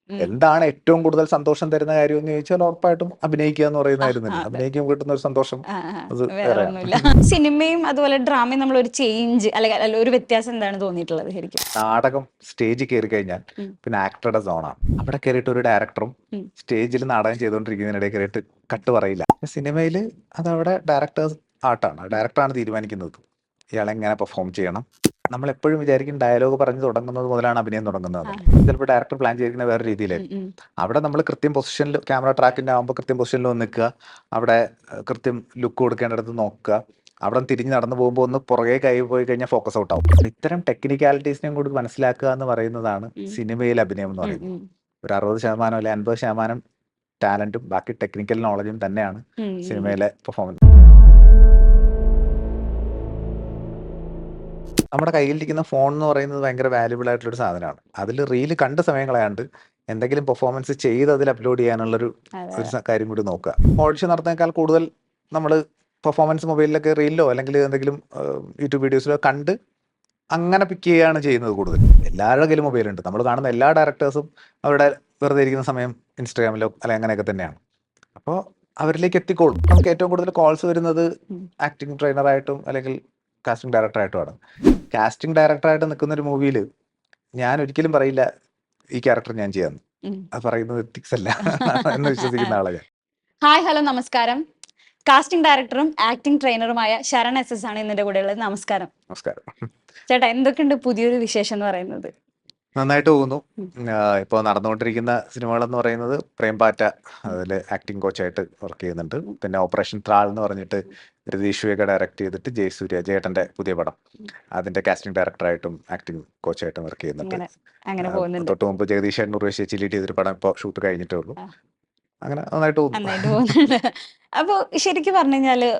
എന്താണ് ഏറ്റവും കൂടുതൽ സന്തോഷം തരുന്ന കാര്യം എന്ന് ചോദിച്ചാൽ ഉറപ്പായിട്ടും അഭിനയിക്കുക എന്ന് പറയുന്ന ആ, കാര്യം തന്നെ. അതെ. അഭിനയിക്കുമ്പോൾ കിട്ടുന്ന ഒരു സന്തോഷം അത് വേറെ വേറെയാണ്. ഒന്നുമില്ല. സിനിമയും അതുപോലെ ഡ്രാമയും നമ്മൾ ഒരു ചേഞ്ച് അല്ലെങ്കിൽ ഒരു വ്യത്യാസം എന്താണ് തോന്നിയിട്ടുള്ളത് ശരിക്കും? നാടകം സ്റ്റേജിൽ കയറി കഴിഞ്ഞാൽ ഉം. പിന്നെ ആക്ടറുടെ സോണാണ്. അവിടെ കയറിയിട്ട് ഒരു ഡയറക്ടറും ഉം. സ്റ്റേജിൽ നാടകം ചെയ്തുകൊണ്ടിരിക്കുന്നതിനിടയിൽ കയറിയിട്ട് കട്ട് പറയില്ല. സിനിമയിൽ അതവിടെ ഡയറക്ടേഴ്സ് ആർട്ടാണ്. ഡയറക്ടറാണ് തീരുമാനിക്കുന്നത് ഇയാളെങ്ങനെ പെർഫോം ചെയ്യണം. നമ്മളെപ്പോഴും വിചാരിക്കും ഡയലോഗ് പറഞ്ഞു തുടങ്ങുന്നത് മുതലാണ് അഭിനയം തുടങ്ങുന്നത്. ചിലപ്പോൾ ഡയറക്ടർ പ്ലാൻ ചെയ്തിരിക്കുന്ന വേറെ രീതിയിലായിരിക്കും. അവിടെ നമ്മൾ കൃത്യം പൊസിഷനിൽ ക്യാമറ ട്രാക്കിൻ്റെ ആകുമ്പോൾ കൃത്യം പൊസിഷനിൽ വന്ന് നിൽക്കുക, അവിടെ കൃത്യം ലുക്ക് കൊടുക്കേണ്ടടുത്ത് നോക്കുക, അവിടെ തിരിഞ്ഞ് നടന്നു പോകുമ്പോൾ ഒന്ന് പുറകെ കൈ പോയി കഴിഞ്ഞാൽ ഫോക്കസ് ഔട്ട് ആവും. ഇത്തരം ടെക്നിക്കാലിറ്റീസിനെയും കൂടി മനസ്സിലാക്കുക എന്ന് പറയുന്നതാണ് സിനിമയിൽ അഭിനയം എന്ന് പറയുന്നത്. ഒരു 60% അല്ലെങ്കിൽ 50% ടാലന്റും ബാക്കി ടെക്നിക്കൽ നോളജും തന്നെയാണ് സിനിമയിലെ പെർഫോമൻസ്. നമ്മുടെ കയ്യിലിരിക്കുന്ന ഫോൺ എന്ന് പറയുന്നത് ഭയങ്കര വാല്യുബിൾ ആയിട്ടുള്ളൊരു സാധനമാണ്. അതിൽ റീല് കണ്ട സമയം കളയാണ്ട് എന്തെങ്കിലും പെർഫോമൻസ് ചെയ്ത് അതിൽ അപ്ലോഡ് ചെയ്യാനുള്ളൊരു കാര്യം കൂടി നോക്കുക. ഓഡിഷൻ നടത്തുന്നതിനേക്കാൾ കൂടുതൽ നമ്മൾ പെർഫോമൻസ് മൊബൈലിലൊക്കെ റീലിലോ അല്ലെങ്കിൽ എന്തെങ്കിലും യൂട്യൂബ് വീഡിയോസിലോ കണ്ട് അങ്ങനെ പിക്ക് ചെയ്യുകയാണ് ചെയ്യുന്നത് കൂടുതൽ. എല്ലാവരുടെ കയ്യിലും മൊബൈലുണ്ട്. നമ്മൾ കാണുന്ന എല്ലാ ഡയറക്ടേഴ്സും അവരുടെ വെറുതെ ഇരിക്കുന്ന സമയം ഇൻസ്റ്റാഗ്രാമിലോ അല്ലെങ്കിൽ അങ്ങനെയൊക്കെ തന്നെയാണ്. അപ്പോൾ അവരിലേക്ക് എത്തിക്കോളും. നമുക്ക് ഏറ്റവും കൂടുതൽ കോൾസ് വരുന്നത് ആക്ടിങ് ട്രെയിനറായിട്ടും അല്ലെങ്കിൽ കാസ്റ്റിംഗ് ഡയറക്ടറായിട്ടുമാണ്. കാസ്റ്റിംഗ് ഡയറക്ടറായിട്ട് നിൽക്കുന്ന ഒരു മൂവിയിൽ ഞാൻ ഒരിക്കലും പറയില്ല ഈ ക്യാരക്ടർ ഞാൻ ചെയ്യാന്ന്. അത് പറയുന്നത് എത്തിക്സ് അല്ല എന്ന് വിശ്വസിക്കുന്ന ആളെ. ഹായ്, ഹലോ, നമസ്കാരം. കാസ്റ്റിംഗ് ഡയറക്ടറും ആക്ടിംഗ് ട്രെയിനറുമായ ശരൺ SS ആണ് ഇന്നിന്റെ കൂടെ ഉള്ളത്. നമസ്കാരം. നമസ്കാരം. ചേട്ടാ, എന്തൊക്കെയുണ്ട് പുതിയൊരു വിശേഷം എന്ന് പറയുന്നത്? നന്നായിട്ട് പോകുന്നു. ഇപ്പോൾ നടന്നുകൊണ്ടിരിക്കുന്ന സിനിമകളെന്ന് പറയുന്നത് പ്രേംപാറ്റ, അതിൽ ആക്ടിംഗ് കോച്ചായിട്ട് വർക്ക് ചെയ്യുന്നുണ്ട്. പിന്നെ ഓപ്പറേഷൻ ത്രാൾ എന്ന് പറഞ്ഞിട്ട് രതീഷ് വിവേക ഡയറക്റ്റ് ചെയ്തിട്ട് ജയസൂര്യ ജേട്ടന്റെ പുതിയ പടം, അതിന്റെ കാസ്റ്റിംഗ് ഡയറക്ടറായിട്ടും ആക്ടിംഗ് കോച്ചായിട്ടും വർക്ക് ചെയ്യുന്നുണ്ട്. അങ്ങനെ പോകുന്നുണ്ട്. തൊട്ട് മുമ്പ് ജഗദീഷ് ചേട്ടൻ ഉർവശി ലീഡ് ചെയ്തൊരു പടം ഇപ്പോൾ ഷൂട്ട് കഴിഞ്ഞിട്ടേ ഉള്ളൂ. അങ്ങനെ നന്നായിട്ട് പോകുന്നുണ്ട്. അപ്പൊ ശരിക്കും പറഞ്ഞു കഴിഞ്ഞാല്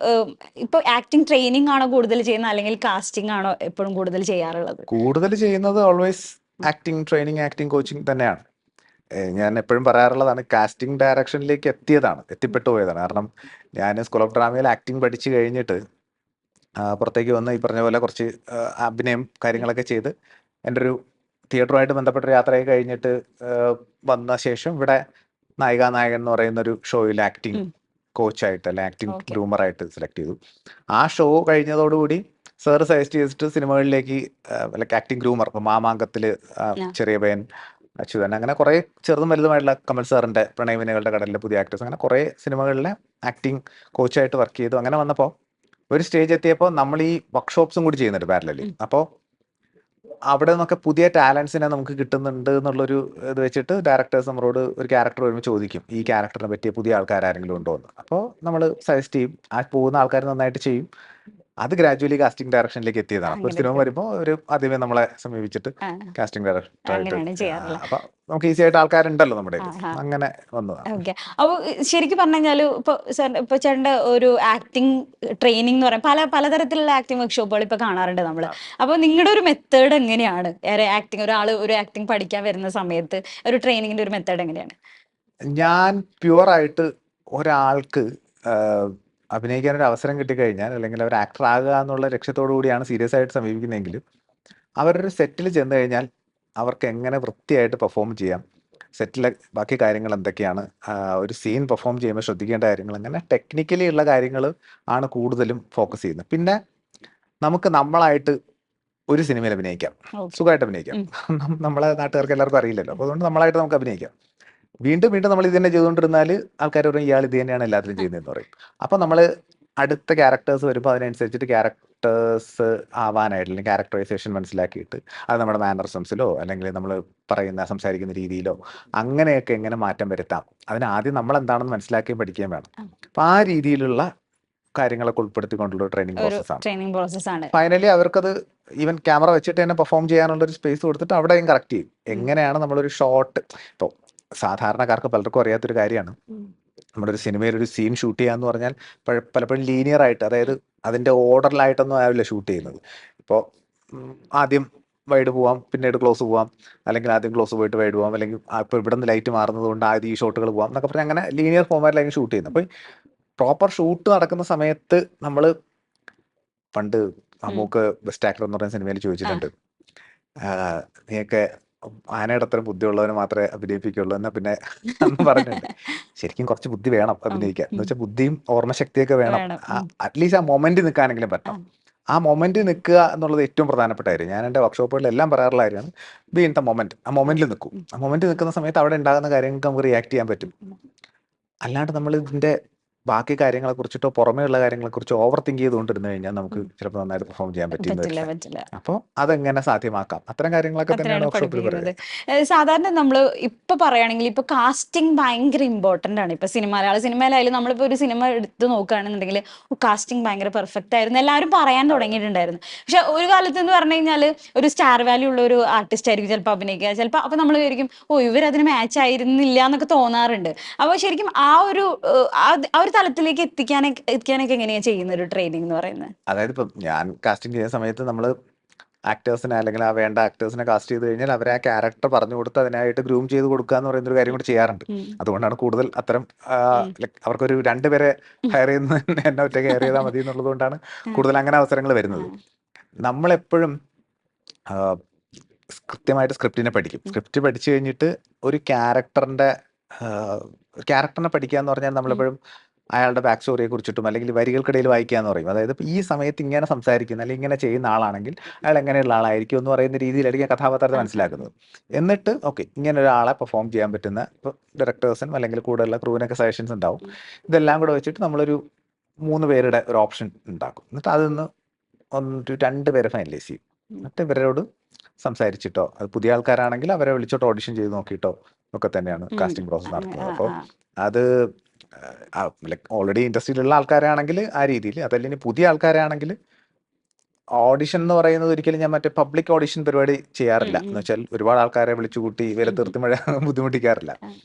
ഇപ്പൊ ആക്ടിംഗ് ട്രെയിനിങ് ആണോ കൂടുതൽ ചെയ്യുന്നത്, അല്ലെങ്കിൽ കാസ്റ്റിംഗ് ആണോ എപ്പോഴും കൂടുതൽ ചെയ്യാറുള്ളത്? കൂടുതൽ ചെയ്യുന്നത് always acting training, acting coaching തന്നെയാണ്. ഞാൻ എപ്പോഴും പറയാറുള്ളതാണ്, കാസ്റ്റിംഗ് ഡയറക്ഷനിലേക്ക് എത്തിപ്പെട്ടു പോയതാണ്. കാരണം ഞാൻ സ്കൂൾ ഓഫ് ഡ്രാമയിൽ ആക്ടിംഗ് പഠിച്ചു കഴിഞ്ഞിട്ട് പുറത്തേക്ക് വന്ന് ഈ പറഞ്ഞ പോലെ കുറച്ച് അഭിനയം കാര്യങ്ങളൊക്കെ ചെയ്ത് എൻ്റെ ഒരു തിയേറ്ററുമായിട്ട് ബന്ധപ്പെട്ട യാത്രയൊക്കെ കഴിഞ്ഞിട്ട് വന്ന ശേഷം ഇവിടെ നായികൻ എന്ന് പറയുന്ന ഒരു ഷോയിൽ ആക്ടിംഗ് കോച്ചായിട്ട് അല്ലെ ആക്ടിംഗ് ഗ്രൂമറായിട്ട് സെലക്ട് ചെയ്തു. ആ ഷോ കഴിഞ്ഞതോടുകൂടി സാറ് സജസ്റ്റ് ചെയ്തിട്ട് സിനിമകളിലേക്ക് ആക്ടിംഗ് ഗ്രൂമർ, ഇപ്പോൾ മാമാങ്കത്തില് ചെറിയ പയ്യൻ, അച്യുതൻ, അങ്ങനെ കുറെ ചെറുതും വലുതുമായിട്ടുള്ള കമൽ സാറിന്റെ പ്രണയവിനകളുടെ കടലിലെ പുതിയ ആക്ടേഴ്സ്, അങ്ങനെ കുറെ സിനിമകളിലെ ആക്ടിംഗ് കോച്ചായിട്ട് വർക്ക് ചെയ്തു. അങ്ങനെ വന്നപ്പോൾ ഒരു സ്റ്റേജ് എത്തിയപ്പോൾ നമ്മൾ ഈ വർക്ക്ഷോപ്സും കൂടി ചെയ്യുന്നുണ്ട് പാരലലി. അപ്പോൾ അവിടെ നിന്നൊക്കെ പുതിയ ടാലൻസിനെ നമുക്ക് കിട്ടുന്നുണ്ട് എന്നുള്ളൊരു ഇത് വെച്ചിട്ട് ഡയറക്ടേഴ്സ് നമ്മളോട് ഒരു ക്യാരക്ടർ വരുമ്പോൾ ചോദിക്കും, ഈ ക്യാരക്ടറിനെ പറ്റിയ പുതിയ ആൾക്കാർ ആരെങ്കിലും ഉണ്ടോ എന്ന്. അപ്പോൾ നമ്മൾ സജസ്റ്റ് ചെയ്യും. ആ പോകുന്ന ആൾക്കാർ നന്നായിട്ട് ചെയ്യും. അത് ഗ്രാജുവലി കാസ്റ്റിംഗ് ഡയറക്ഷനിലേക്ക് എത്തിയതാണ്. അപ്പോൾ ഒരു സിനിമ വരുമ്പോൾ ഒരു ആദ്യമേ നമ്മളെ സമീപിച്ചിട്ട് കാസ്റ്റിംഗ് ഡയറക്ടറായിട്ട്, അപ്പൊ നമുക്ക് ഈസി ആയിട്ട് ആൾക്കാരുണ്ടല്ലോ നമ്മുടെ, അങ്ങനെ വന്നതാണ്. അപ്പൊ ശരിക്കും പറഞ്ഞു കഴിഞ്ഞാല് ഇപ്പൊ ചേട്ടന്റെ ഒരു ആക്ടിംഗ് ട്രെയിനിങ് എന്ന് പറയാം, പലതരത്തിലുള്ള ആക്ടിംഗ് വർക്ക്ഷോപ്പുകൾ ഇപ്പൊ കാണാറുണ്ട് നമ്മള്. അപ്പൊ നിങ്ങളുടെ ഒരു മെത്തേഡ് എങ്ങനെയാണ്? ഒരു ആക്ടിംഗ് പഠിക്കാൻ വരുന്ന സമയത്ത് ഒരു ട്രെയിനിങ്ങിന്റെ ഒരു മെത്തേഡ് എങ്ങനെയാണ്? ഞാൻ പ്യുവറായിട്ട് ഒരാൾക്ക് അഭിനയിക്കാൻ ഒരു അവസരം കിട്ടിക്കഴിഞ്ഞാൽ, അല്ലെങ്കിൽ അവർ ആക്ടർ ആകുക എന്നുള്ള ലക്ഷ്യത്തോടു കൂടിയാണ് സീരിയസ് ആയിട്ട് സമീപിക്കുന്നതെങ്കിൽ, അവരൊരു സെറ്റിൽ ചെന്ന് കഴിഞ്ഞാൽ അവർക്ക് എങ്ങനെ വൃത്തിയായിട്ട് പെർഫോം ചെയ്യാം, സെറ്റിലെ ബാക്കി കാര്യങ്ങൾ എന്തൊക്കെയാണ്, ഒരു സീൻ പെർഫോം ചെയ്യുമ്പോൾ ശ്രദ്ധിക്കേണ്ട കാര്യങ്ങൾ, അങ്ങനെ ടെക്നിക്കലി ഉള്ള കാര്യങ്ങൾ ആണ് കൂടുതലും ഫോക്കസ് ചെയ്യുന്നത്. പിന്നെ നമുക്ക് നമ്മളായിട്ട് ഒരു സിനിമയിൽ അഭിനയിക്കാം, സുഖമായിട്ട് അഭിനയിക്കാം. നമ്മളെ നാട്ടുകാർക്ക് എല്ലാവർക്കും അറിയില്ലല്ലോ, അപ്പോൾ അതുകൊണ്ട് നമ്മളായിട്ട് നമുക്ക് അഭിനയിക്കാം. വീണ്ടും നമ്മൾ ഇത് തന്നെ ചെയ്തുകൊണ്ടിരുന്നാൽ ആൾക്കാർ പറയും ഇയാൾ ഇത് തന്നെയാണ് എല്ലാത്തിലും ചെയ്യുന്നതെന്ന് പറയും. അപ്പോൾ നമ്മൾ അടുത്ത ക്യാരക്ടേഴ്സ് വരുമ്പോൾ അതിനനുസരിച്ചിട്ട് ക്യാരക്ടേഴ്സ് ആവാനായിട്ട്, അല്ലെങ്കിൽ ക്യാരക്ടറൈസേഷൻ മനസ്സിലാക്കിയിട്ട് അത് നമ്മുടെ മാനറിസംസിലോ അല്ലെങ്കിൽ നമ്മൾ സംസാരിക്കുന്ന രീതിയിലോ അങ്ങനെയൊക്കെ എങ്ങനെ മാറ്റം വരുത്താം, അതിന് ആദ്യം നമ്മൾ എന്താണെന്ന് മനസ്സിലാക്കുകയും പഠിക്കുകയും വേണം. അപ്പം ആ രീതിയിലുള്ള കാര്യങ്ങളൊക്കെ ഉൾപ്പെടുത്തിക്കൊണ്ടുള്ള ട്രെയിനിങ് പ്രോസസ്സാണ്. ഫൈനലി അവർക്കത് ഈവൻ ക്യാമറ വെച്ചിട്ട് തന്നെ പെർഫോം ചെയ്യാനുള്ള ഒരു സ്പേസ് കൊടുത്തിട്ട് അവിടെയും കറക്റ്റ് ചെയ്യും. എങ്ങനെയാണ് നമ്മളൊരു ഷോട്ട്, ഇപ്പോൾ സാധാരണക്കാർക്ക് പലർക്കും അറിയാത്തൊരു കാര്യമാണ്, നമ്മുടെ ഒരു സിനിമയിൽ ഒരു സീൻ ഷൂട്ട് ചെയ്യാന്ന് പറഞ്ഞാൽ പലപ്പോഴും ലീനിയർ ആയിട്ട്, അതായത് അതിന്റെ ഓർഡറിലായിട്ടൊന്നും ആവില്ല ഷൂട്ട് ചെയ്യുന്നത്. ഇപ്പോൾ ആദ്യം വൈഡ് പോവാം, പിന്നീട് ക്ലോസ് പോവാം, അല്ലെങ്കിൽ ആദ്യം ക്ലോസ് പോയിട്ട് വൈഡ് പോവാം, അല്ലെങ്കിൽ ഇപ്പോൾ ഇവിടെ നിന്ന് ലൈറ്റ് മാറുന്നത് കൊണ്ട് ആദ്യം ഈ ഷോട്ടുകൾ പോവാം എന്നൊക്കെ പറഞ്ഞാൽ അങ്ങനെ ലീനിയർ ഫോമാറ്റിലായിരിക്കും ഷൂട്ട് ചെയ്യുന്നത്. അപ്പോൾ പ്രോപ്പർ ഷൂട്ട് നടക്കുന്ന സമയത്ത് നമ്മൾ പണ്ട് നമുക്ക് ബെസ്റ്റ് ആക്ടർ എന്ന് പറയുന്ന സിനിമയിൽ ചോദിച്ചിട്ടുണ്ട്, നീയൊക്കെ ആനയുടെ അത്ര ബുദ്ധിയുള്ളവന് മാത്രമേ അഭിനയിപ്പിക്കുള്ളൂ എന്നാ പിന്നെ അന്ന് പറഞ്ഞിട്ടുണ്ട്. ശരിക്കും കുറച്ച് ബുദ്ധി വേണം അഭിനയിക്കാൻ. എന്ന് വെച്ചാൽ ബുദ്ധിയും ഓർമ്മശക്തിയൊക്കെ വേണം. വേണം. അറ്റ്ലീസ്റ്റ് ആ മൊമെന്റ് നിൽക്കാനെങ്കിലും പറ്റണം. ആ മൊമെന്റ് നിൽക്കുക എന്നുള്ളത് ഏറ്റവും പ്രധാനപ്പെട്ട കാര്യം. ഞാൻ എൻ്റെ വർക്ക്ഷോപ്പുകളിലെല്ലാം പറയാറുള്ള കാര്യമാണ്, ബി ഇൻ ദ മൊമെന്റ്. ആ മൊമെന്റിൽ നിൽക്കും. ആ മൊമെന്റ് നിൽക്കുന്ന സമയത്ത് അവിടെ ഉണ്ടാകുന്ന കാര്യങ്ങൾക്ക് നമുക്ക് റിയാക്ട് ചെയ്യാൻ പറ്റും. അല്ലാണ്ട് നമ്മൾ ഇതിന്റെ ബാക്കി കാര്യങ്ങളെ കുറിച്ചിട്ടോ പുറമേയുള്ള കാര്യങ്ങളെ കുറിച്ചോ ഓവർ തിങ്ക് ചെയ്തുകൊണ്ടിരുന്നു കഴിഞ്ഞാൽ നമുക്ക് ചിലപ്പോൾ നന്നായിട്ട് പെർഫോം ചെയ്യാൻ പറ്റിയെന്ന് പറ്റില്ല വരില്ല. പറ്റില്ല. അപ്പോൾ അതെങ്ങനെ സാധ്യമാക്കാം, അത്തരം കാര്യങ്ങളൊക്കെ തന്നെയാണ് അത്രയാണ് വർക്ക്ഷോപ്പിൽ പഠിപ്പിക്കുന്നത്. പറയുന്നത്. സാധാരണ നമ്മൾ ഇപ്പൊ പറയുകയാണെങ്കിൽ ഇപ്പൊ കാസ്റ്റിംഗ് ഭയങ്കര ഇമ്പോർട്ടന്റ് ആണ്. ഇപ്പൊ മലയാള സിനിമയിലായാലും നമ്മളിപ്പോ ഒരു സിനിമ എടുത്ത് നോക്കുകയാണെന്നുണ്ടെങ്കിൽ കാസ്റ്റിംഗ് ഭയങ്കര പെർഫെക്റ്റ് ആയിരുന്നു എല്ലാവരും പറയാൻ തുടങ്ങിയിട്ടുണ്ടായിരുന്നു. പക്ഷെ ഒരു കാലത്ത് എന്ന് പറഞ്ഞു കഴിഞ്ഞാൽ ഒരു സ്റ്റാർ വാല്യൂ ഉള്ള ഒരു ആർട്ടിസ്റ്റ് ആയിരിക്കും ചിലപ്പോൾ അഭിനയിക്കുക. ചിലപ്പോൾ അപ്പൊ നമ്മൾ വിചാരിക്കും ഇവരതിന് മാച്ച് ആയിരുന്നില്ല എന്നൊക്കെ തോന്നാറുണ്ട്. അപ്പോൾ ശരിക്കും ആ ഒരു തലത്തിലേക്ക് എത്തിക്കാനൊക്കെ എങ്ങനെയാ ചെയ്യുന്ന ഒരു ട്രെയിനിങ് എന്ന് പറയുന്നത്? അതായത് ഇപ്പം ഞാൻ കാസ്റ്റിംഗ് ചെയ്യുന്ന സമയത്ത് നമ്മൾ ആക്ടേഴ്സിനെ അല്ലെങ്കിൽ ആ വേണ്ട ആക്ടേഴ്സിനെ കാസ്റ്റ് ചെയ്ത് കഴിഞ്ഞാൽ അവരെ ആ ക്യാരക്ടർ പറഞ്ഞു കൊടുത്ത് അതിനായിട്ട് ഗ്രൂം ചെയ്ത് കൊടുക്കുക എന്ന് പറയുന്ന ഒരു കാര്യം കൂടി ചെയ്യാറുണ്ട്. അതുകൊണ്ടാണ് കൂടുതൽ അത്തരം അവർക്കൊരു 2 പേരെ ഹയർ ചെയ്യുന്ന എന്നെ ഒറ്റയ്ക്ക് ഹയർ ചെയ്താൽ മതി എന്നുള്ളത് കൊണ്ടാണ് കൂടുതൽ അങ്ങനെ അവസരങ്ങൾ വരുന്നത്. നമ്മളെപ്പോഴും കൃത്യമായിട്ട് സ്ക്രിപ്റ്റിനെ പഠിക്കും. സ്ക്രിപ്റ്റ് പഠിച്ചു കഴിഞ്ഞിട്ട് ഒരു ക്യാരക്ടറിനെ പഠിക്കുക എന്ന് പറഞ്ഞാൽ നമ്മളെപ്പോഴും അയാളുടെ ബാക്ക് സ്റ്റോറിയെ കുറിച്ചിട്ടും അല്ലെങ്കിൽ വരികൾക്കിടയിൽ വായിക്കുക എന്ന് പറയും. അതായത് ഈ സമയത്ത് ഇങ്ങനെ സംസാരിക്കുന്ന അല്ലെങ്കിൽ ഇങ്ങനെ ചെയ്യുന്ന ആളാണെങ്കിൽ അയാൾ എങ്ങനെയുള്ള ആളായിരിക്കും എന്ന് പറയുന്ന രീതിയിലായിരിക്കും കഥാപാത്രത്തെ മനസ്സിലാക്കുന്നത്. എന്നിട്ട് ഓക്കെ, ഇങ്ങനെ ഒരാളെ പെർഫോം ചെയ്യാൻ പറ്റുന്ന ഇപ്പോൾ ഡയറക്ടേഴ്സും അല്ലെങ്കിൽ കൂടെയുള്ള ക്രൂവിനൊക്കെ സജഷൻസ് ഉണ്ടാവും. ഇതെല്ലാം കൂടെ വെച്ചിട്ട് നമ്മളൊരു 3 പേരുടെ ഒരു ഓപ്ഷൻ ഉണ്ടാക്കും. എന്നിട്ട് അതിൽ നിന്ന് 2 പേരെ ഫൈനലൈസ് ചെയ്യും. എന്നിട്ട് ഇവരോട് സംസാരിച്ചിട്ടോ, അത് പുതിയ ആൾക്കാരാണെങ്കിൽ അവരെ വിളിച്ചോട്ടോ ഓഡിഷൻ ചെയ്ത് നോക്കിയിട്ടോ ഒക്കെ തന്നെയാണ് കാസ്റ്റിംഗ് പ്രോസസ് നടത്തുന്നത്. അപ്പോൾ അത് ലൈക്ക് ഓൾറെഡി ഇൻഡസ്ട്രിയിലുള്ള ആൾക്കാരാണെങ്കിൽ ആ രീതിയിൽ, അതല്ലെങ്കിൽ പുതിയ ആൾക്കാരാണെങ്കിൽ ഓഡിഷൻ എന്ന് പറയുന്നത് ഒരിക്കലും ഞാൻ മറ്റേ പബ്ലിക് ഓഡിഷൻ പരിപാടി ചെയ്യാറില്ല. എന്ന് വെച്ചാൽ ഒരുപാട് ആൾക്കാരെ വിളിച്ചു കൂട്ടി ഇവരെ തീർത്ത് മഴ ബുദ്ധിമുട്ടിക്കാറില്ല.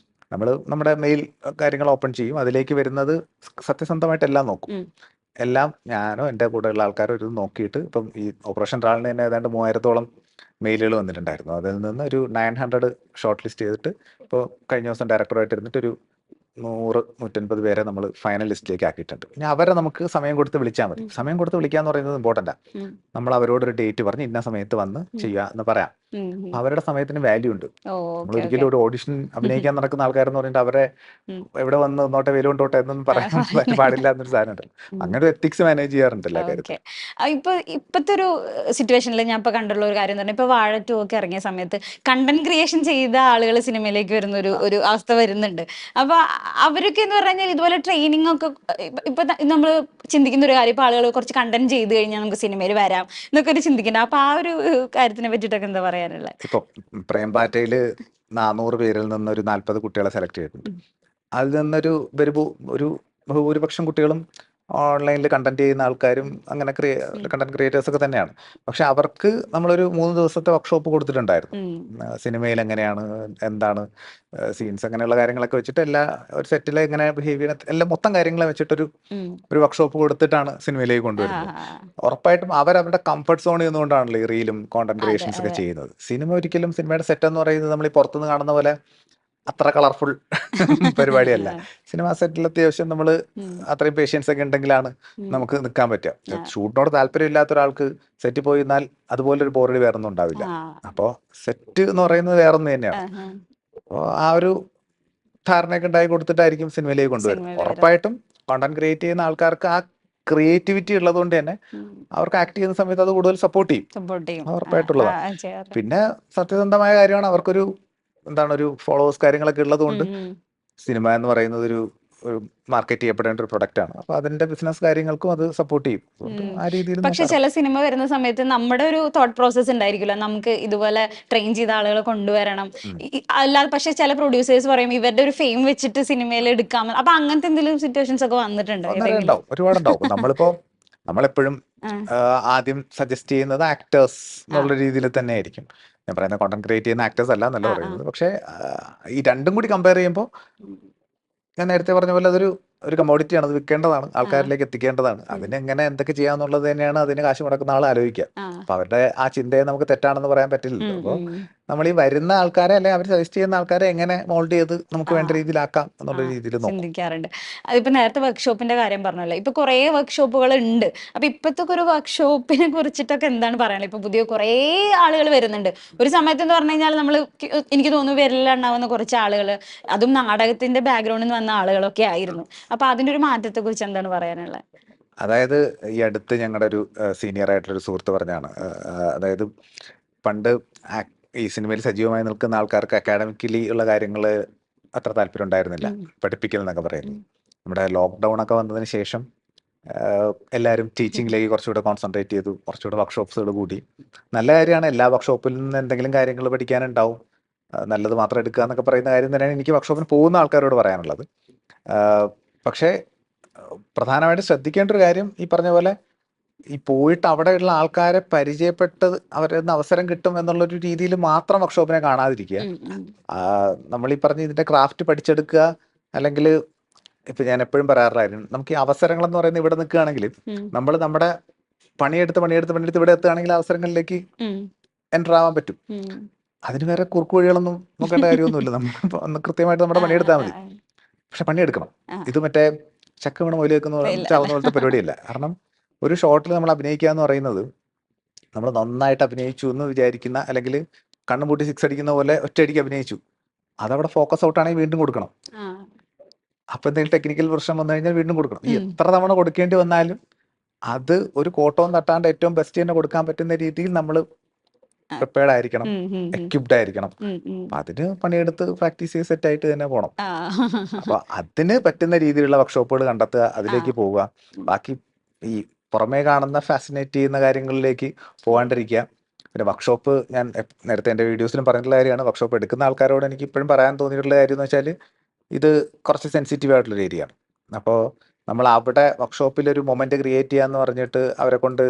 നമ്മൾ നമ്മുടെ മെയിൽ കാര്യങ്ങൾ ഓപ്പൺ ചെയ്യും. അതിലേക്ക് വരുന്നത് സത്യസന്ധമായിട്ട് എല്ലാം നോക്കും. എല്ലാം ഞാനോ എൻ്റെ കൂടെയുള്ള ആൾക്കാരോ ഇത് നോക്കിയിട്ട്, ഇപ്പം ഈ ഓപ്പറേഷൻ റാളിന് തന്നെ ഏതാണ്ട് 3000-ഓളം മെയിലുകൾ വന്നിട്ടുണ്ടായിരുന്നു. അതിൽ നിന്ന് ഒരു 900 ഷോർട്ട് ലിസ്റ്റ് ചെയ്തിട്ട് ഇപ്പോൾ കഴിഞ്ഞ ദിവസം ഡയറക്ടറായിട്ട് ഇരുന്നിട്ട് ഒരു 100-150 പേരെ നമ്മൾ ഫൈനൽ ലിസ്റ്റിലേക്ക് ആക്കിയിട്ടുണ്ട്. പിന്നെ അവരെ നമുക്ക് സമയം കൊടുത്ത് വിളിച്ചാൽ മതി. സമയം കൊടുത്ത് വിളിക്കുക എന്ന് പറയുന്നത് ഇമ്പോർട്ടൻ്റാ. നമ്മൾ അവരോടൊരു ഡേറ്റ് പറഞ്ഞ് ഇന്ന സമയത്ത് വന്ന് ചെയ്യുക എന്ന് പറയാം. അവരുടെ സമയത്തിന് വാല്യൂ ഉണ്ട്. നമ്മൾ ഒരിക്കലും ഒരു ഓഡിഷൻ അഭിനയിക്കാൻ നടക്കുന്ന ആൾക്കാരെന്ന് പറഞ്ഞിട്ട് അവരെ എവിടെ വന്ന് നോട്ടെ വെയിൽ കൊണ്ടോട്ടെ എന്നൊന്നും പറയാൻ പാടില്ല എന്നൊരു സാധനമുണ്ട്. അങ്ങനെ ഒരു എത്തിക്സ് മാനേജ് ചെയ്യാറുണ്ട് എല്ലാ കാര്യത്തിലും. ഇപ്പത്തെ ഒരു സിറ്റുവേഷനിൽ ഞാൻ ഇപ്പൊ കണ്ടുള്ള ഒരു കാര്യം തന്നെ, ഇപ്പൊ വാഴ 2 ഒക്കെ ഇറങ്ങിയ സമയത്ത് കണ്ടന്റ് ക്രിയേഷൻ ചെയ്ത ആളുകൾ സിനിമയിലേക്ക് വരുന്ന ഒരു അവസ്ഥ വരുന്നുണ്ട്. അപ്പൊ അവരൊക്കെ എന്ന് പറഞ്ഞാൽ ഇതുപോലെ ട്രെയിനിങ് ഒക്കെ ഇപ്പൊ നമ്മൾ ചിന്തിക്കുന്ന ഒരു കാര്യം, ഇപ്പൊ ആളുകൾ കുറച്ച് കണ്ടന്റ് ചെയ്ത് കഴിഞ്ഞാൽ നമുക്ക് സിനിമയിൽ വരാം എന്നൊക്കെ ഒരു ചിന്തിക്കുന്നത്. അപ്പൊ ആ ഒരു കാര്യത്തിനെ പറ്റിയിട്ടൊക്കെ എന്താ പറയാനുള്ളത്? ഇപ്പൊ പ്രേംപാറ്റയില് 400 പേരിൽ നിന്ന് ഒരു 40 കുട്ടികളെ സെലക്ട് ചെയ്തിട്ടുണ്ട്. അതിൽ നിന്നൊരു ഒരു ഭൂരിപക്ഷം കുട്ടികളും ഓൺലൈനിൽ കണ്ടന്റ് ചെയ്യുന്ന ആൾക്കാരും അങ്ങനെ കണ്ടന്റ് ക്രിയേറ്റേഴ്സ് ഒക്കെ തന്നെയാണ്. പക്ഷെ അവർക്ക് നമ്മളൊരു 3 ദിവസത്തെ വർക്ക്ഷോപ്പ് കൊടുത്തിട്ടുണ്ടായിരുന്നു. സിനിമയിൽ എങ്ങനെയാണ്, എന്താണ് സീൻസ്, അങ്ങനെയുള്ള കാര്യങ്ങളൊക്കെ വെച്ചിട്ട് ഒരു സെറ്റിൽ എങ്ങനെ ബിഹേവ് ചെയ്യണം, എല്ലാം മൊത്തം കാര്യങ്ങളെ വെച്ചിട്ടൊരു വർക്ക്ഷോപ്പ് കൊടുത്തിട്ടാണ് സിനിമയിലേക്ക് കൊണ്ടുവരുന്നത്. ഉറപ്പായിട്ടും അവരവരുടെ കംഫർട്ട് സോണിൽ നിന്നുകൊണ്ടാണല്ലോ ഈ റീലും കോണ്ടന്റ് ക്രിയേഷൻസ് ഒക്കെ ചെയ്യുന്നത്. സിനിമയുടെ സെറ്റ് എന്ന് പറയുന്നത് നമ്മൾ ഈ പുറത്തുനിന്ന് കാണുന്ന പോലെ അത്ര കളർഫുൾ പരിപാടിയല്ല. സിനിമ സെറ്റിൽ അത്യാവശ്യം നമ്മൾ അത്രയും പേഷ്യൻസ് ഒക്കെ ഉണ്ടെങ്കിലാണ് നമുക്ക് നിൽക്കാൻ പറ്റുക. ഷൂട്ടിനോട് താല്പര്യം ഇല്ലാത്ത ഒരാൾക്ക് സെറ്റിൽ പോയി എന്നാൽ അതുപോലൊരു ബോറടി വേറൊന്നും ഉണ്ടാവില്ല. അപ്പോൾ സെറ്റ് എന്ന് പറയുന്നത് വേറൊന്നും തന്നെയാണ്. അപ്പോൾ ആ ഒരു ധാരണയൊക്കെ ഉണ്ടായി കൊടുത്തിട്ടായിരിക്കും സിനിമയിലേക്ക് കൊണ്ടുവരുന്നത്. ഉറപ്പായിട്ടും കോണ്ടന്റ് ക്രിയേറ്റ് ചെയ്യുന്ന ആൾക്കാർക്ക് ആ ക്രിയേറ്റിവിറ്റി ഉള്ളത് കൊണ്ട് തന്നെ അവർക്ക് ആക്ട് ചെയ്യുന്ന സമയത്ത് അത് കൂടുതൽ സപ്പോർട്ട് ചെയ്യും. ഉറപ്പായിട്ടുള്ളതാണ്. പിന്നെ സത്യസന്ധമായ കാര്യമാണ്, അവർക്കൊരു ഒരു ഫോളോവേഴ്സ് കാര്യങ്ങളൊക്കെ ഉള്ളത് കൊണ്ട് സിനിമ എന്ന് പറയുന്നത് ഒരു മാർക്കറ്റ് ചെയ്യപ്പെടേണ്ട ഒരു പ്രൊഡക്റ്റ് ആണ്. അപ്പൊ അതിന്റെ ബിസിനസ് കാര്യങ്ങൾക്കും അത് സപ്പോർട്ട് ചെയ്യും. ആ രീതിയിൽ. പക്ഷെ ചില സിനിമ വരുന്ന സമയത്ത് നമ്മുടെ ഒരു തോട്ട് പ്രോസസ് ഉണ്ടായിരിക്കില്ല, നമുക്ക് ഇതുപോലെ ട്രെയിൻ ചെയ്ത ആളുകളെ കൊണ്ടുവരണം അല്ലാതെ. പക്ഷെ ചില പ്രൊഡ്യൂസേഴ്സ് പറയും ഇവരുടെ ഒരു ഫെയിം വെച്ചിട്ട് സിനിമയിൽ എടുക്കാം. അപ്പൊ അങ്ങനത്തെ എന്തെങ്കിലും സിറ്റുവേഷൻസ് ഒക്കെ വന്നിട്ടുണ്ടോ? ഒരുപാടുണ്ടാവും. നമ്മളെപ്പോഴും ആദ്യം സജസ്റ്റ് ചെയ്യുന്നത് ആക്ടേഴ്സ് എന്നുള്ള രീതിയിൽ തന്നെ ആയിരിക്കും. ഞാൻ പറയുന്ന കോണ്ടന്റ് ക്രിയേറ്റ് ചെയ്യുന്ന ആക്ടേഴ്സ് അല്ല എന്നല്ല പറയുന്നത്. പക്ഷെ ഈ രണ്ടും കൂടി കമ്പയർ ചെയ്യുമ്പോൾ ഞാൻ നേരത്തെ പറഞ്ഞ പോലെ അതൊരു കമ്മോഡിറ്റിയാണ്, അത് വിൽക്കേണ്ടതാണ്, ആൾക്കാരിലേക്ക് എത്തിക്കേണ്ടതാണ്. അതിനെങ്ങനെ എന്തൊക്കെ ചെയ്യാന്നുള്ളത് തന്നെയാണ് അതിന് കാശ് മുടക്കുന്ന ആൾ ആലോചിക്കുക. അപ്പൊ അവരുടെ ആ ചിന്തയെ നമുക്ക് തെറ്റാണെന്ന് പറയാൻ പറ്റില്ലല്ലോ. അപ്പോൾ നമ്മൾ ഈ വരുന്ന ആൾക്കാരെ അല്ലെങ്കിൽ അവർ സജസ്റ്റ് ചെയ്യുന്ന ആൾക്കാരെ എങ്ങനെ മോൾഡ് ചെയ്ത് നമുക്ക് ആ വേണ്ട രീതിയിലാക്കാം ആ എന്നുള്ള രീതിയിൽ നോക്കും. ചിന്തിക്കാറുണ്ട്. അതിപ്പോ നേരത്തെ വർക്ക്ഷോപ്പിന്റെ കാര്യം പറഞ്ഞല്ലോ. ഇപ്പൊ കുറേ വർക്ക്ഷോപ്പുകൾ ഉണ്ട്. അപ്പൊ ഇപ്പത്തെ ഒരു വർക്ക്ഷോപ്പിനെ കുറിച്ചിട്ടൊക്കെ എന്താണ് പറയാനുള്ളത്? ഇപ്പൊ പുതിയ കുറേ ആളുകൾ വരുന്നുണ്ട്. ഒരു സമയത്ത് എന്ന് പറഞ്ഞു കഴിഞ്ഞാൽ നമ്മൾ എനിക്ക് തോന്നുന്നു വിരലിലുണ്ടാവുന്ന കുറച്ച് ആളുകൾ, അതും നാടകത്തിന്റെ ബാക്ക്ഗ്രൗണ്ടിൽ നിന്ന് വന്ന ആളുകളൊക്കെ ആയിരുന്നു. അപ്പൊ അതിന്റെ ഒരു മാറ്റത്തെ കുറിച്ച് എന്താണ് പറയാനുള്ളത്? അതായത് ഈ അടുത്ത് ഞങ്ങളുടെ ഒരു സീനിയർ ആയിട്ടുള്ളൊരു സുഹൃത്ത് പറഞ്ഞാണ്, അതായത് പണ്ട് ഈ സിനിമയിൽ സജീവമായി നിൽക്കുന്ന ആൾക്കാർക്ക് അക്കാഡമിക്കലി ഉള്ള കാര്യങ്ങൾ അത്ര താല്പര്യം ഉണ്ടായിരുന്നില്ല, ഉം, പഠിപ്പിക്കൽ എന്നൊക്കെ പറയുന്നത്. ഉം, നമ്മുടെ ലോക്ക്ഡൗൺ ഒക്കെ വന്നതിന് ശേഷം എല്ലാവരും ഉം, ടീച്ചിങ്ങിലേക്ക് കുറച്ചുകൂടെ കോൺസെൻട്രേറ്റ് ചെയ്തു, കുറച്ചുകൂടെ വർക്ക്ഷോപ്സുകൾ കൂടി. നല്ല കാര്യമാണ്, എല്ലാ വർക്ക്ഷോപ്പിൽ നിന്ന് എന്തെങ്കിലും കാര്യങ്ങൾ പഠിക്കാനുണ്ടാവും. നല്ലത് മാത്രം എടുക്കുക എന്നൊക്കെ പറയുന്ന കാര്യം തന്നെയാണ് എനിക്ക് വർക്ക്ഷോപ്പിന് പോകുന്ന ആൾക്കാരോട് പറയാനുള്ളത്. ആ, പക്ഷേ പ്രധാനമായിട്ട് ശ്രദ്ധിക്കേണ്ട ഒരു കാര്യം ഈ പറഞ്ഞ പോലെ ഈ പോയിട്ട് അവിടെയുള്ള ആൾക്കാരെ പരിചയപ്പെട്ട് അവരിൽ നിന്ന് അവസരം കിട്ടും എന്നുള്ളൊരു രീതിയിൽ മാത്രം വർക്ക്ഷോപ്പിനെ കാണാതിരിക്കുക. ഉം, ഉം, നമ്മൾ ഈ പറഞ്ഞ ഇതിന്റെ ക്രാഫ്റ്റ് പഠിച്ചെടുക്കുക, അല്ലെങ്കിൽ ഇപ്പൊ ഞാൻ എപ്പോഴും പറയാറുള്ളായിരുന്നു, നമുക്ക് ഈ അവസരങ്ങൾ എന്ന് പറയുന്നത് ഇവിടെ നിൽക്കുകയാണെങ്കിൽ ഉം, നമ്മൾ നമ്മുടെ പണിയെടുത്ത് ഇവിടെ എത്തുകയാണെങ്കിൽ അവസരങ്ങളിലേക്ക് ഉം, എൻ്റർ ആവാൻ പറ്റും. ഉം. അതിന് വേറെ കുറുക്കു വഴികളൊന്നും നോക്കേണ്ട കാര്യമൊന്നുമില്ല. നമ്മൾ ഒന്ന് കൃത്യമായിട്ട് നമ്മുടെ ആ, പണിയെടുത്താൽ ആ, മതി. ആ, പക്ഷെ പണിയെടുക്കണം. ആ. ഇത് മറ്റേ ചക്ക വീണ് മൊയില് വെക്കുന്ന ഇല്ല, ചാവുന്ന പോലത്തെ പരിപാടിയല്ല. കാരണം ഒരു ഷോട്ടിൽ നമ്മൾ അഭിനയിക്കുക എന്ന് പറയുന്നത് നമ്മൾ നന്നായിട്ട് അഭിനയിച്ചു എന്ന് വിചാരിക്കുന്ന, അല്ലെങ്കിൽ കണ്ണും പൂട്ടി സിക്സ് അടിക്കുന്ന പോലെ ഒറ്റയടിക്ക് അഭിനയിച്ചു, അതവിടെ ഫോക്കസ് ഔട്ട് ആണെങ്കിൽ വീണ്ടും കൊടുക്കണം. ആ, അപ്പൊ എന്തെങ്കിലും ടെക്നിക്കൽ പ്രശ്നം വന്നു കഴിഞ്ഞാൽ വീണ്ടും കൊടുക്കണം. ഈ ഉം, എത്ര തവണ കൊടുക്കേണ്ടി വന്നാലും അത് ഒരു കോട്ടവും തട്ടാണ്ട് ഏറ്റവും ബെസ്റ്റ് തന്നെ കൊടുക്കാൻ പറ്റുന്ന രീതിയിൽ നമ്മൾ ആ, പ്രിപ്പയർഡ് ആയിരിക്കണം, ഉം, ഉം, ഉം, എക്യുപ്ഡ് ആയിരിക്കണം. ഉം, ഉം. അപ്പൊ അതിന് പണിയെടുത്ത് പ്രാക്ടീസ് ചെയ്ത് സെറ്റ് ആയിട്ട് തന്നെ പോകണം. ആ, അപ്പൊ അതിന് പറ്റുന്ന രീതിയിലുള്ള വർക്ക്ഷോപ്പുകൾ കണ്ടെത്തുക, ആ, അതിലേക്ക് പോവുക. ഉം, ബാക്കി ഈ പുറമേ കാണുന്ന ഫാസിനേറ്റ് ചെയ്യുന്ന കാര്യങ്ങളിലേക്ക് പോകാണ്ടിരിക്കുക. പിന്നെ വർക്ക്ഷോപ്പ് ഞാൻ നേരത്തെ എൻ്റെ വീഡിയോസിലും പറഞ്ഞിട്ടുള്ള കാര്യമാണ്, വർക്ക്ഷോപ്പ് എടുക്കുന്ന ആൾക്കാരോട് എനിക്ക് ഇപ്പോഴും പറയാൻ തോന്നിയിട്ടുള്ള കാര്യം എന്ന് വെച്ചാൽ ഇത് കുറച്ച് സെൻസിറ്റീവ് ആയിട്ടുള്ള ഏരിയ ആണ്. അപ്പോൾ നമ്മൾ അവിടെ വർക്ക്ഷോപ്പിൽ ഒരു മൊമെന്റ് ക്രിയേറ്റ് ചെയ്യാന്ന് പറഞ്ഞിട്ട് അവരെ കൊണ്ട്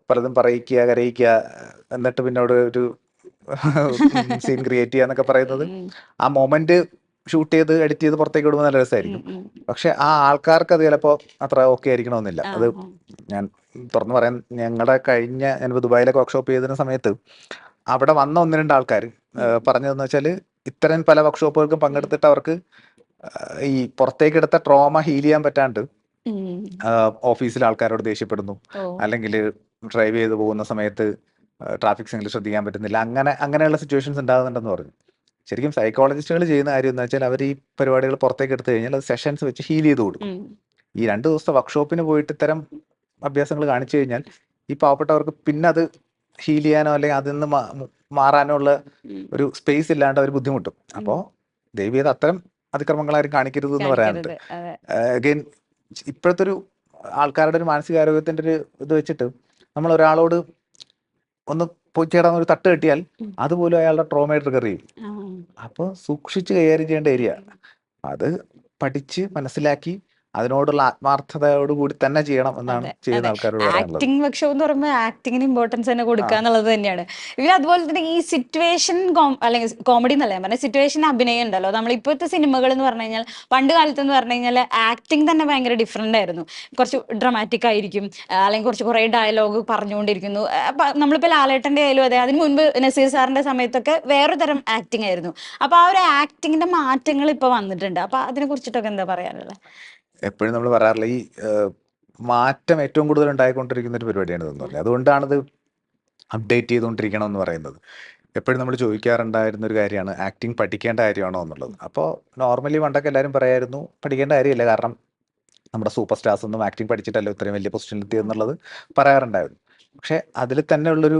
പലതും പറയിക്കുക, കരയിക്കുക, എന്നിട്ട് പിന്നെ അവിടെ ഒരു സീൻ ക്രിയേറ്റ് ചെയ്യുക എന്നൊക്കെ പറയുന്നത്, ഉം, ആ മൊമെന്റ് ഷൂട്ട് ചെയ്ത് എഡിറ്റ് ചെയ്ത് പുറത്തേക്ക് വിടുമ്പോൾ നല്ല ഉം, രസമായിരിക്കും. ഉം. പക്ഷെ ആ ആൾക്കാർക്ക് അത് ചിലപ്പോൾ അത്ര ഓക്കെ ആയിരിക്കണമെന്നില്ല. ആ, അത് ആ, ഞാൻ തുറന്നു പറയാൻ, ഞാനിപ്പോൾ ദുബായിലൊക്കെ വർക്ക്ഷോപ്പ് ചെയ്തിരുന്ന സമയത്ത് അവിടെ വന്ന ഒന്ന് രണ്ട് ആൾക്കാർ പറഞ്ഞതെന്ന് വെച്ചാൽ, ഇത്തരം പല വർക്ക്ഷോപ്പുകൾക്കും പങ്കെടുത്തിട്ട് അവർക്ക് ഈ പുറത്തേക്ക് എടുത്ത ട്രോമ ഹീൽ ചെയ്യാൻ പറ്റാണ്ട് ഉം. ഓഫീസിലെ ആൾക്കാരോട് ദേഷ്യപ്പെടുന്നു, ഓ, അല്ലെങ്കിൽ ഡ്രൈവ് ചെയ്ത് പോകുന്ന സമയത്ത് ട്രാഫിക് സിഗ്നൽ ശ്രദ്ധിക്കാൻ പറ്റുന്നില്ല, അങ്ങനെയുള്ള സിറ്റുവേഷൻസ് ഉണ്ടാകുന്നുണ്ടെന്ന് പറഞ്ഞു. ശരിക്കും സൈക്കോളജിസ്റ്റുകൾ ചെയ്യുന്ന കാര്യം എന്ന് വെച്ചാൽ അവർ ഈ പരിപാടികൾ പുറത്തേക്ക് എടുത്തു കഴിഞ്ഞാൽ അത് സെഷൻസ് വെച്ച് ഹീൽ ചെയ്ത് കൊടുക്കും. ഉം, ഈ 2 ദിവസത്തെ വർക്ക്ഷോപ്പിന് പോയിട്ട് ഇത്തരം അഭ്യാസങ്ങൾ കാണിച്ചു കഴിഞ്ഞാൽ ഈ പാവപ്പെട്ടവർക്ക് പിന്നെ അത് ഹീൽ ചെയ്യാനോ അല്ലെങ്കിൽ അതിൽ നിന്ന് മാറാനോ ഉള്ള ഉം, ഒരു സ്പേസ് ഇല്ലാണ്ട് അവർ ബുദ്ധിമുട്ടും. ഉം. അപ്പോൾ ദയവ് ചെയ്ത് അത്തരം അതിക്രമങ്ങളാരും കാണിക്കരുത് എന്ന് പറയാനുണ്ട്. കാണിക്കരുത്. അതെ. അഗൈൻ ഇപ്പോഴത്തെ ഒരു ആൾക്കാരുടെ ഒരു മാനസികാരോഗ്യത്തിന്റെ ഒരു ഇത് വെച്ചിട്ട് നമ്മൾ ഒരാളോട് ഒന്ന് പോയി ചേടാൻ ഒരു തട്ട് കിട്ടിയാൽ ഉം. അതുപോലും അയാളുടെ ട്രോമയെ ട്രിഗർ ചെയ്യും. ആ, അപ്പോൾ സൂക്ഷിച്ച് കൈകാര്യം ചെയ്യേണ്ട ഏരിയ. അത് പഠിച്ച് മനസ്സിലാക്കി അതിനോടുള്ള ആത്മാർത്ഥതയോടുകൂടി തന്നെ ചെയ്യണം എന്നാണ് അതെ, ചെയ്യുന്ന അതെ. ആൾക്കാരോട് പറയാനുള്ളത്. ആക്ടിംഗ് വർക്ക്ഷോപ്പ് എന്ന് പറയുമ്പോൾ ആക്ടിങ്ങിന് ഇമ്പോർട്ടൻസ് തന്നെ ആ കൊടുക്കുക എന്നുള്ളത് തന്നെയാണ്. പിന്നെ അതുപോലെ തന്നെ ഈ സിറ്റുവേഷൻ അല്ലെങ്കിൽ കോമഡി എന്നല്ല ഞാൻ പറഞ്ഞ സിറ്റുവേഷൻ അഭിനയം ഉണ്ടല്ലോ, നമ്മൾ ഇപ്പോഴത്തെ സിനിമകൾ എന്ന് പറഞ്ഞു കഴിഞ്ഞാൽ, പണ്ട് കാലത്ത് എന്ന് പറഞ്ഞു കഴിഞ്ഞാൽ ആക്ടിങ് തന്നെ ഭയങ്കര ഡിഫറെന്റ് ആയിരുന്നു. കുറച്ച് ഡ്രമാറ്റിക് ആയിരിക്കും, അല്ലെങ്കിൽ കുറച്ച് കുറേ ഡയലോഗ് പറഞ്ഞുകൊണ്ടിരിക്കുന്നു. നമ്മളിപ്പോൾ ലാലേട്ടന്റെ ആയാലും അതെ, അതിന് മുൻപ് നസീർ സാറിന്റെ സമയത്തൊക്കെ വേറൊരു തരം ആക്ടിങ് ആയിരുന്നു. അപ്പൊ ആ ഒരു ആക്ടിങ്ങിന്റെ മാറ്റങ്ങൾ ഇപ്പൊ വന്നിട്ടുണ്ട്. അപ്പൊ അതിനെ കുറിച്ചിട്ടൊക്കെ എന്താ പറയാനുള്ളത്? എപ്പോഴും നമ്മൾ പറയാറില്ല, ഈ മാറ്റം ഏറ്റവും കൂടുതൽ ഉണ്ടായിക്കൊണ്ടിരിക്കുന്ന ഒരു പരിപാടിയാണ് ഇതെന്ന് പറഞ്ഞത്. അതുകൊണ്ടാണത് അപ്ഡേറ്റ് ചെയ്തുകൊണ്ടിരിക്കണം എന്ന് പറയുന്നത്. എപ്പോഴും നമ്മൾ ചോദിക്കാറുണ്ടായിരുന്ന ഒരു കാര്യമാണ്, ആക്ടിങ് പഠിക്കേണ്ട കാര്യമാണോ എന്നുള്ളത്. അപ്പോൾ നോർമലി പണ്ടൊക്കെ എല്ലാവരും പറയായിരുന്നു പഠിക്കേണ്ട കാര്യമില്ല, കാരണം നമ്മുടെ സൂപ്പർ സ്റ്റാർസ് ഒന്നും ആക്ടിങ് പഠിച്ചിട്ടല്ലോ ഇത്രയും വലിയ പൊസിഷനിൽ എത്തിയെന്നുള്ളത് പറയാറുണ്ടായിരുന്നു. പക്ഷെ അതിൽ തന്നെ ഉള്ളൊരു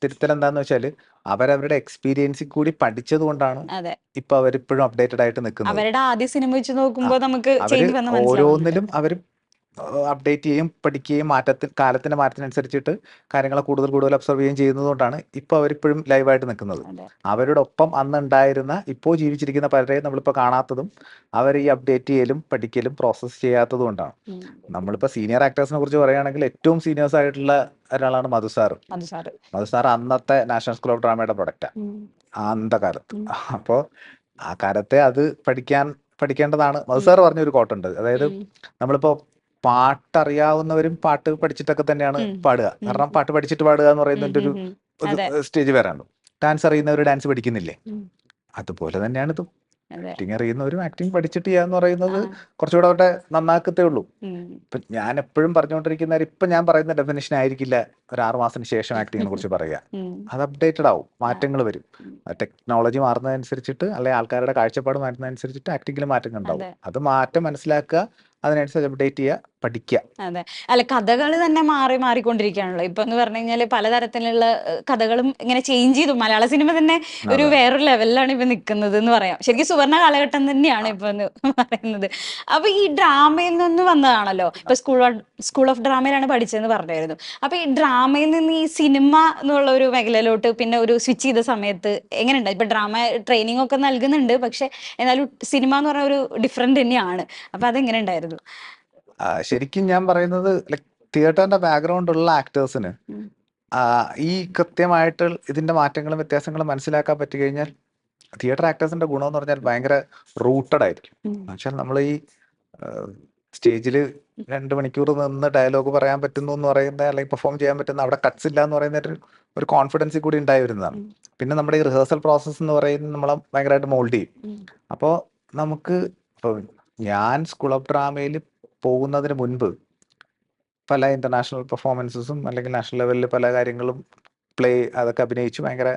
തിരുത്തൽ എന്താന്ന് വെച്ചാൽ, അവരവരുടെ എക്സ്പീരിയൻസിൽ കൂടി പഠിച്ചത് കൊണ്ടാണ് അതെ, ഇപ്പൊ അവരിപ്പോഴും അപ്ഡേറ്റഡ് ആയിട്ട് നിൽക്കുന്നത്. അവരുടെ ആദ്യ സിനിമ വെച്ച് ആ, നോക്കുമ്പോൾ നമുക്ക് അവര് ചേഞ്ച് വന്ന് മനസ്സിലാവുന്നുണ്ട്. ഓരോന്നിലും അവർ അപ്ഡേറ്റ് ചെയ്യും, പഠിക്കുകയും കാലത്തിന്റെ മാറ്റത്തിനനുസരിച്ചിട്ട് കാര്യങ്ങളെ കൂടുതൽ ഒബ്സർവ് ചെയ്യുകയും ചെയ്യുന്നതുകൊണ്ടാണ് ഇപ്പോൾ അവരിപ്പോഴും ലൈവായിട്ട് നിൽക്കുന്നത്. അതെ. അവരുടെ ഒപ്പം അന്ന് ഉണ്ടായിരുന്ന ഇപ്പോൾ ജീവിച്ചിരിക്കുന്ന പലരെയും നമ്മളിപ്പോൾ കാണാത്തതും അവർ ഈ അപ്ഡേറ്റ് ചെയ്യലും പഠിക്കലും പ്രോസസ്സ് ചെയ്യാത്തതും കൊണ്ടാണ്. ഉം. നമ്മളിപ്പോൾ സീനിയർ ആക്ടേഴ്സിനെ കുറിച്ച് പറയുകയാണെങ്കിൽ ഏറ്റവും സീനിയേഴ്സ് ആയിട്ടുള്ള ഒരാളാണ് മധു സാർ. അത് സാറ്. മധു സാർ അന്നത്തെ നാഷണൽ സ്കൂൾ ഓഫ് ഡ്രാമയുടെ പ്രൊഡക്റ്റാണ് ഉം. അന്നത്തെ കാലത്ത്. ഉം. അപ്പോൾ ആ കാലത്തെ അത് പഠിക്കേണ്ടതാണ്. മധു സാർ പറഞ്ഞൊരു കോട്ടുണ്ട്, അതായത് ഉം. നമ്മളിപ്പോൾ പാട്ടറിയാവുന്നവരും പാട്ട് പഠിച്ചിട്ടൊക്കെ തന്നെയാണ് ഉം. പാടുക. ഉം. കാരണം പാട്ട് പഠിച്ചിട്ട് പാടുക എന്ന് ഉം. പറയുന്നതിൻ്റെ ഉം. ഒരു ഉം. അതെ. സ്റ്റേജ് വരാണ്. ഡാൻസ് അറിയുന്നവർ ഡാൻസ് പഠിക്കുന്നില്ലേ, ഉം. അതുപോലെ തന്നെയാണ് ഇതും. അതെ. ആക്ടിങ് അറിയുന്നവരും ആക്ടിങ് പഠിച്ചിട്ട് ചെയ്യാന്ന് പറയുന്നത് ആ. കുറച്ചുകൂടെ അവരുടെ നന്നാക്കത്തേ ഉള്ളൂ. ഉം. ഇപ്പം ഞാൻ എപ്പോഴും പറഞ്ഞുകൊണ്ടിരിക്കുന്ന ഇപ്പം ഞാൻ പറയുന്ന ഡെഫിനേഷൻ ആയിരിക്കില്ല ഒരു 6 മാസത്തിന് ശേഷം ആക്ടിങ്ങിനെ കുറിച്ച് പറയുക. ഉം. അത് അപ്ഡേറ്റഡ് ആവും, ആ. മാറ്റങ്ങൾ വരും. ഉം. ടെക്നോളജി മാറുന്നതനുസരിച്ചിട്ട് അല്ലെങ്കിൽ ആൾക്കാരുടെ കാഴ്ചപ്പാട് മാറ്റുന്നതനുസരിച്ചിട്ട് ആക്ടിങ്ങിൽ മാറ്റങ്ങൾ ഉണ്ടാവും. അതെ. അത് മാറ്റം മനസ്സിലാക്കുക, അതിനനുസരിച്ച് അപ്ഡേറ്റ് ചെയ്യുക, പഠിക്കുക. അതെ. അല്ല, കഥകള് തന്നെ മാറിക്കൊണ്ടിരിക്കുകയാണല്ലോ. ഇപ്പൊ എന്ന് പറഞ്ഞു കഴിഞ്ഞാല് പലതരത്തിലുള്ള കഥകളും ഇങ്ങനെ ചേഞ്ച് ചെയ്തു. മലയാള സിനിമ തന്നെ ഒരു അതെ. വേറൊരു ലെവലിലാണ് ഇപ്പൊ നിൽക്കുന്നത് എന്ന് പറയാം. ശരിക്കും സുവർണ്ണ കാലഘട്ടം തന്നെയാണ് ഇപ്പൊ എന്ന് പറയുന്നത്. അപ്പൊ ഈ ഡ്രാമയിൽ നിന്ന് വന്നതാണല്ലോ. ഇപ്പൊ സ്കൂൾ ഓഫ് ഡ്രാമയിലാണ് പഠിച്ചതെന്ന് പറഞ്ഞായിരുന്നു. അപ്പൊ ഈ ഡ്രാമയിൽ നിന്ന് ഈ സിനിമ എന്നുള്ള ഒരു മേഖലയിലോട്ട് പിന്നെ ഒരു സ്വിച്ച് ചെയ്ത സമയത്ത് എങ്ങനെയുണ്ട്? ഇപ്പൊ ഡ്രാമ ട്രെയിനിങ് ഒക്കെ നൽകുന്നുണ്ട്, പക്ഷെ എന്നാലും സിനിമ എന്ന് പറഞ്ഞ ഒരു ഡിഫറെന്റ് തന്നെയാണ്. അപ്പൊ അതെങ്ങനെ ഉണ്ടായിരുന്നു? ശരിക്കും ഞാൻ പറയുന്നത് ലൈക് തിയേറ്ററിന്റെ ബാക്ക്ഗ്രൗണ്ട് ഉള്ള ആക്ടേഴ്സിന് ഉം. ഈ കൃത്യമായിട്ട് ഇതിന്റെ മാറ്റങ്ങളും വ്യത്യാസങ്ങളും മനസ്സിലാക്കാൻ പറ്റി കഴിഞ്ഞാൽ തിയേറ്റർ ആക്ടേഴ്സിന്റെ ഗുണം എന്ന് പറഞ്ഞാൽ ഭയങ്കര റൂട്ടഡ് ആയിരിക്കും. ഉം. എന്നുവെച്ചാൽ നമ്മൾ ഈ സ്റ്റേജിൽ 2 മണിക്കൂർ നിന്ന് ഡയലോഗ് പറയാൻ പറ്റുന്നു എന്ന് പറയുന്ന, അല്ലെങ്കിൽ പെർഫോം ചെയ്യാൻ പറ്റുന്ന, അവിടെ കട്ട്സ് ഇല്ല എന്ന് പറയുന്ന ഒരു കോൺഫിഡൻസ് കൂടി ഉണ്ടായി വരുന്നതാണ്. ഉം. പിന്നെ നമ്മുടെ ഈ റിഹേഴ്സൽ പ്രോസസ്സ് എന്ന് പറയുന്നത് നമ്മളെ ഭയങ്കരമായിട്ട് മോൾഡ് ചെയ്യും. ഉം. അപ്പോൾ നമുക്ക് ഇപ്പോൾ ഞാൻ സ്കൂൾ ഓഫ് ഡ്രാമയിൽ പോകുന്നതിന് മുൻപ് പല ഇന്റർനാഷണൽ പെർഫോമൻസസും അല്ലെങ്കിൽ നാഷണൽ ലെവലിൽ പല കാര്യങ്ങളും അതൊക്കെ അഭിനയിച്ചു ഭയങ്കര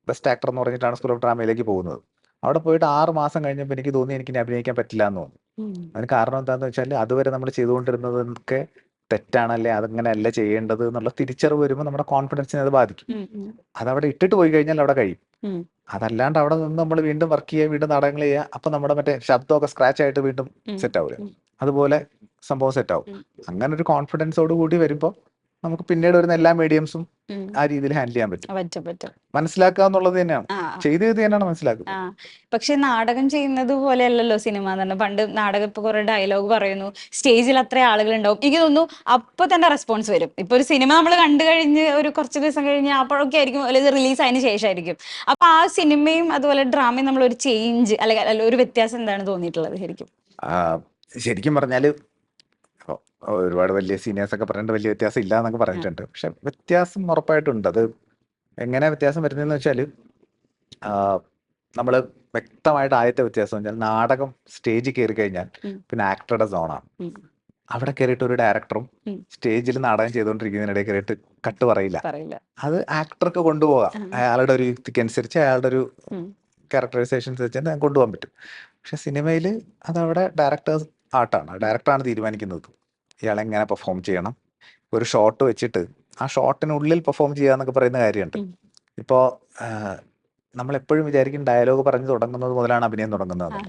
ബെസ്റ്റ് ആക്ടർ എന്ന് പറഞ്ഞിട്ടാണ് സ്കൂൾ ഓഫ് ഡ്രാമയിലേക്ക് പോകുന്നത്. അവിടെ പോയിട്ട് 6 മാസം കഴിഞ്ഞപ്പോൾ എനിക്ക് തോന്നി എനിക്ക് ഇനി അഭിനയിക്കാൻ പറ്റില്ല എന്ന് തോന്നി. ഉം. അതിന് കാരണം എന്താണെന്ന് വെച്ചാൽ അതുവരെ നമ്മൾ ചെയ്തുകൊണ്ടിരുന്നതൊക്കെ തെറ്റാണല്ലേ, അതങ്ങനെയല്ല ചെയ്യേണ്ടത് എന്നുള്ള തിരിച്ചറിവ് വരുമ്പോൾ നമ്മുടെ കോൺഫിഡൻസിനെ അത് ബാധിക്കും. ഉം. ഉം. അതവിടെ ഇട്ടിട്ട് പോയി കഴിഞ്ഞാൽ അവിടെ കഴിയും. ഉം. അതല്ലാണ്ട് അവിടെ നിന്ന് നമ്മൾ വീണ്ടും വർക്ക് ചെയ്യുക, വീണ്ടും നാടകങ്ങൾ ചെയ്യുക, അപ്പം നമ്മുടെ മറ്റേ ശബ്ദമൊക്കെ സ്ക്രാച്ച് ആയിട്ട് വീണ്ടും ഉം. സെറ്റ് ആവില്ല. ഉം. അതുപോലെ സംഭവം സെറ്റ് ആവും. ഉം. അങ്ങനെ ഒരു കോൺഫിഡൻസോട് കൂടി വരുമ്പോൾ നമുക്ക് പിന്നീട് വരുന്ന എല്ലാ മീഡിയംസും ഉം. ആ രീതിയിൽ ഹാൻഡിൽ ചെയ്യാൻ പറ്റും. പറ്റും. മനസ്സിലാക്കുക എന്നുള്ളത് തന്നെയാണ്, ആ. ആ. ചെയ്ത് തന്നെയാണ് മനസ്സിലാക്കുന്നത്. ആ. പക്ഷെ നാടകം ചെയ്യുന്നത് പോലെയല്ലല്ലോ സിനിമ എന്ന് പറഞ്ഞാൽ. പണ്ട് നാടകം ഇപ്പൊ കുറെ ഡയലോഗ് പറയുന്നു, സ്റ്റേജിൽ അത്ര ആളുകൾ ഉണ്ടാവും. എനിക്ക് തോന്നുന്നു അപ്പൊ തന്നെ റെസ്പോൺസ് വരും. ഇപ്പൊ ഒരു സിനിമ നമ്മൾ കണ്ടു കഴിഞ്ഞ് ഒരു കുറച്ച് ദിവസം കഴിഞ്ഞ് അപ്പോഴൊക്കെ ആയിരിക്കും, അല്ലെങ്കിൽ റിലീസ് ആയതിനു ശേഷമായിരിക്കും. അപ്പൊ ആ സിനിമയും അതുപോലെ ഡ്രാമയും നമ്മൾ ഒരു ചേഞ്ച് അല്ലെങ്കിൽ ഒരു വ്യത്യാസം എന്താണ് തോന്നിയിട്ടുള്ളത് ശരിക്കും? ശരിക്കും പറഞ്ഞാൽ ഒരുപാട് വലിയ സീനിയേഴ്സ് ഒക്കെ പറഞ്ഞിട്ട് വലിയ വ്യത്യാസം ഇല്ല എന്നൊക്കെ പറഞ്ഞിട്ടുണ്ട്. പക്ഷെ വ്യത്യാസം ഉറപ്പായിട്ടുണ്ട്. അത് എങ്ങനെ വ്യത്യാസം വരുന്നതെന്ന് വെച്ചാൽ നമ്മൾ വ്യക്തമായിട്ട് ആദ്യത്തെ വ്യത്യാസം വെച്ചാൽ നാടകം സ്റ്റേജിൽ കയറി കഴിഞ്ഞാൽ ഉം. പിന്നെ ആക്ടറുടെ സോണാണ്. ഉം. അവിടെ കയറിയിട്ട് ഒരു ഡയറക്ടറും ഉം. സ്റ്റേജിൽ നാടകം ചെയ്തുകൊണ്ടിരിക്കുന്നതിനിടയിൽ കയറിയിട്ട് കട്ട് പറയില്ല. പറയില്ല. അത് ആക്ടർക്ക് കൊണ്ടുപോകാം, ആ. അയാളുടെ ഒരു യുക്തിക്കനുസരിച്ച് അയാളുടെ ഒരു ഉം. ക്യാരക്ടറൈസേഷൻസ് വെച്ച് കൊണ്ടുപോകാൻ പറ്റും. പക്ഷെ സിനിമയിൽ അതവിടെ ഡയറക്ടേഴ്സ് ആർട്ടാണ്, ഡയറക്ടറാണ് തീരുമാനിക്കുന്നത് ഇയാളെങ്ങനെ പെർഫോം ചെയ്യണം. ഒരു ഷോട്ട് വെച്ചിട്ട് ആ ഷോട്ടിനുള്ളിൽ പെർഫോം ചെയ്യുക എന്നൊക്കെ പറയുന്ന കാര്യമുണ്ട്. ഉം. ഇപ്പോൾ നമ്മളെപ്പോഴും വിചാരിക്കും ഡയലോഗ് പറഞ്ഞു തുടങ്ങുന്നത് മുതലാണ് അഭിനയം തുടങ്ങുന്നത്. ആ.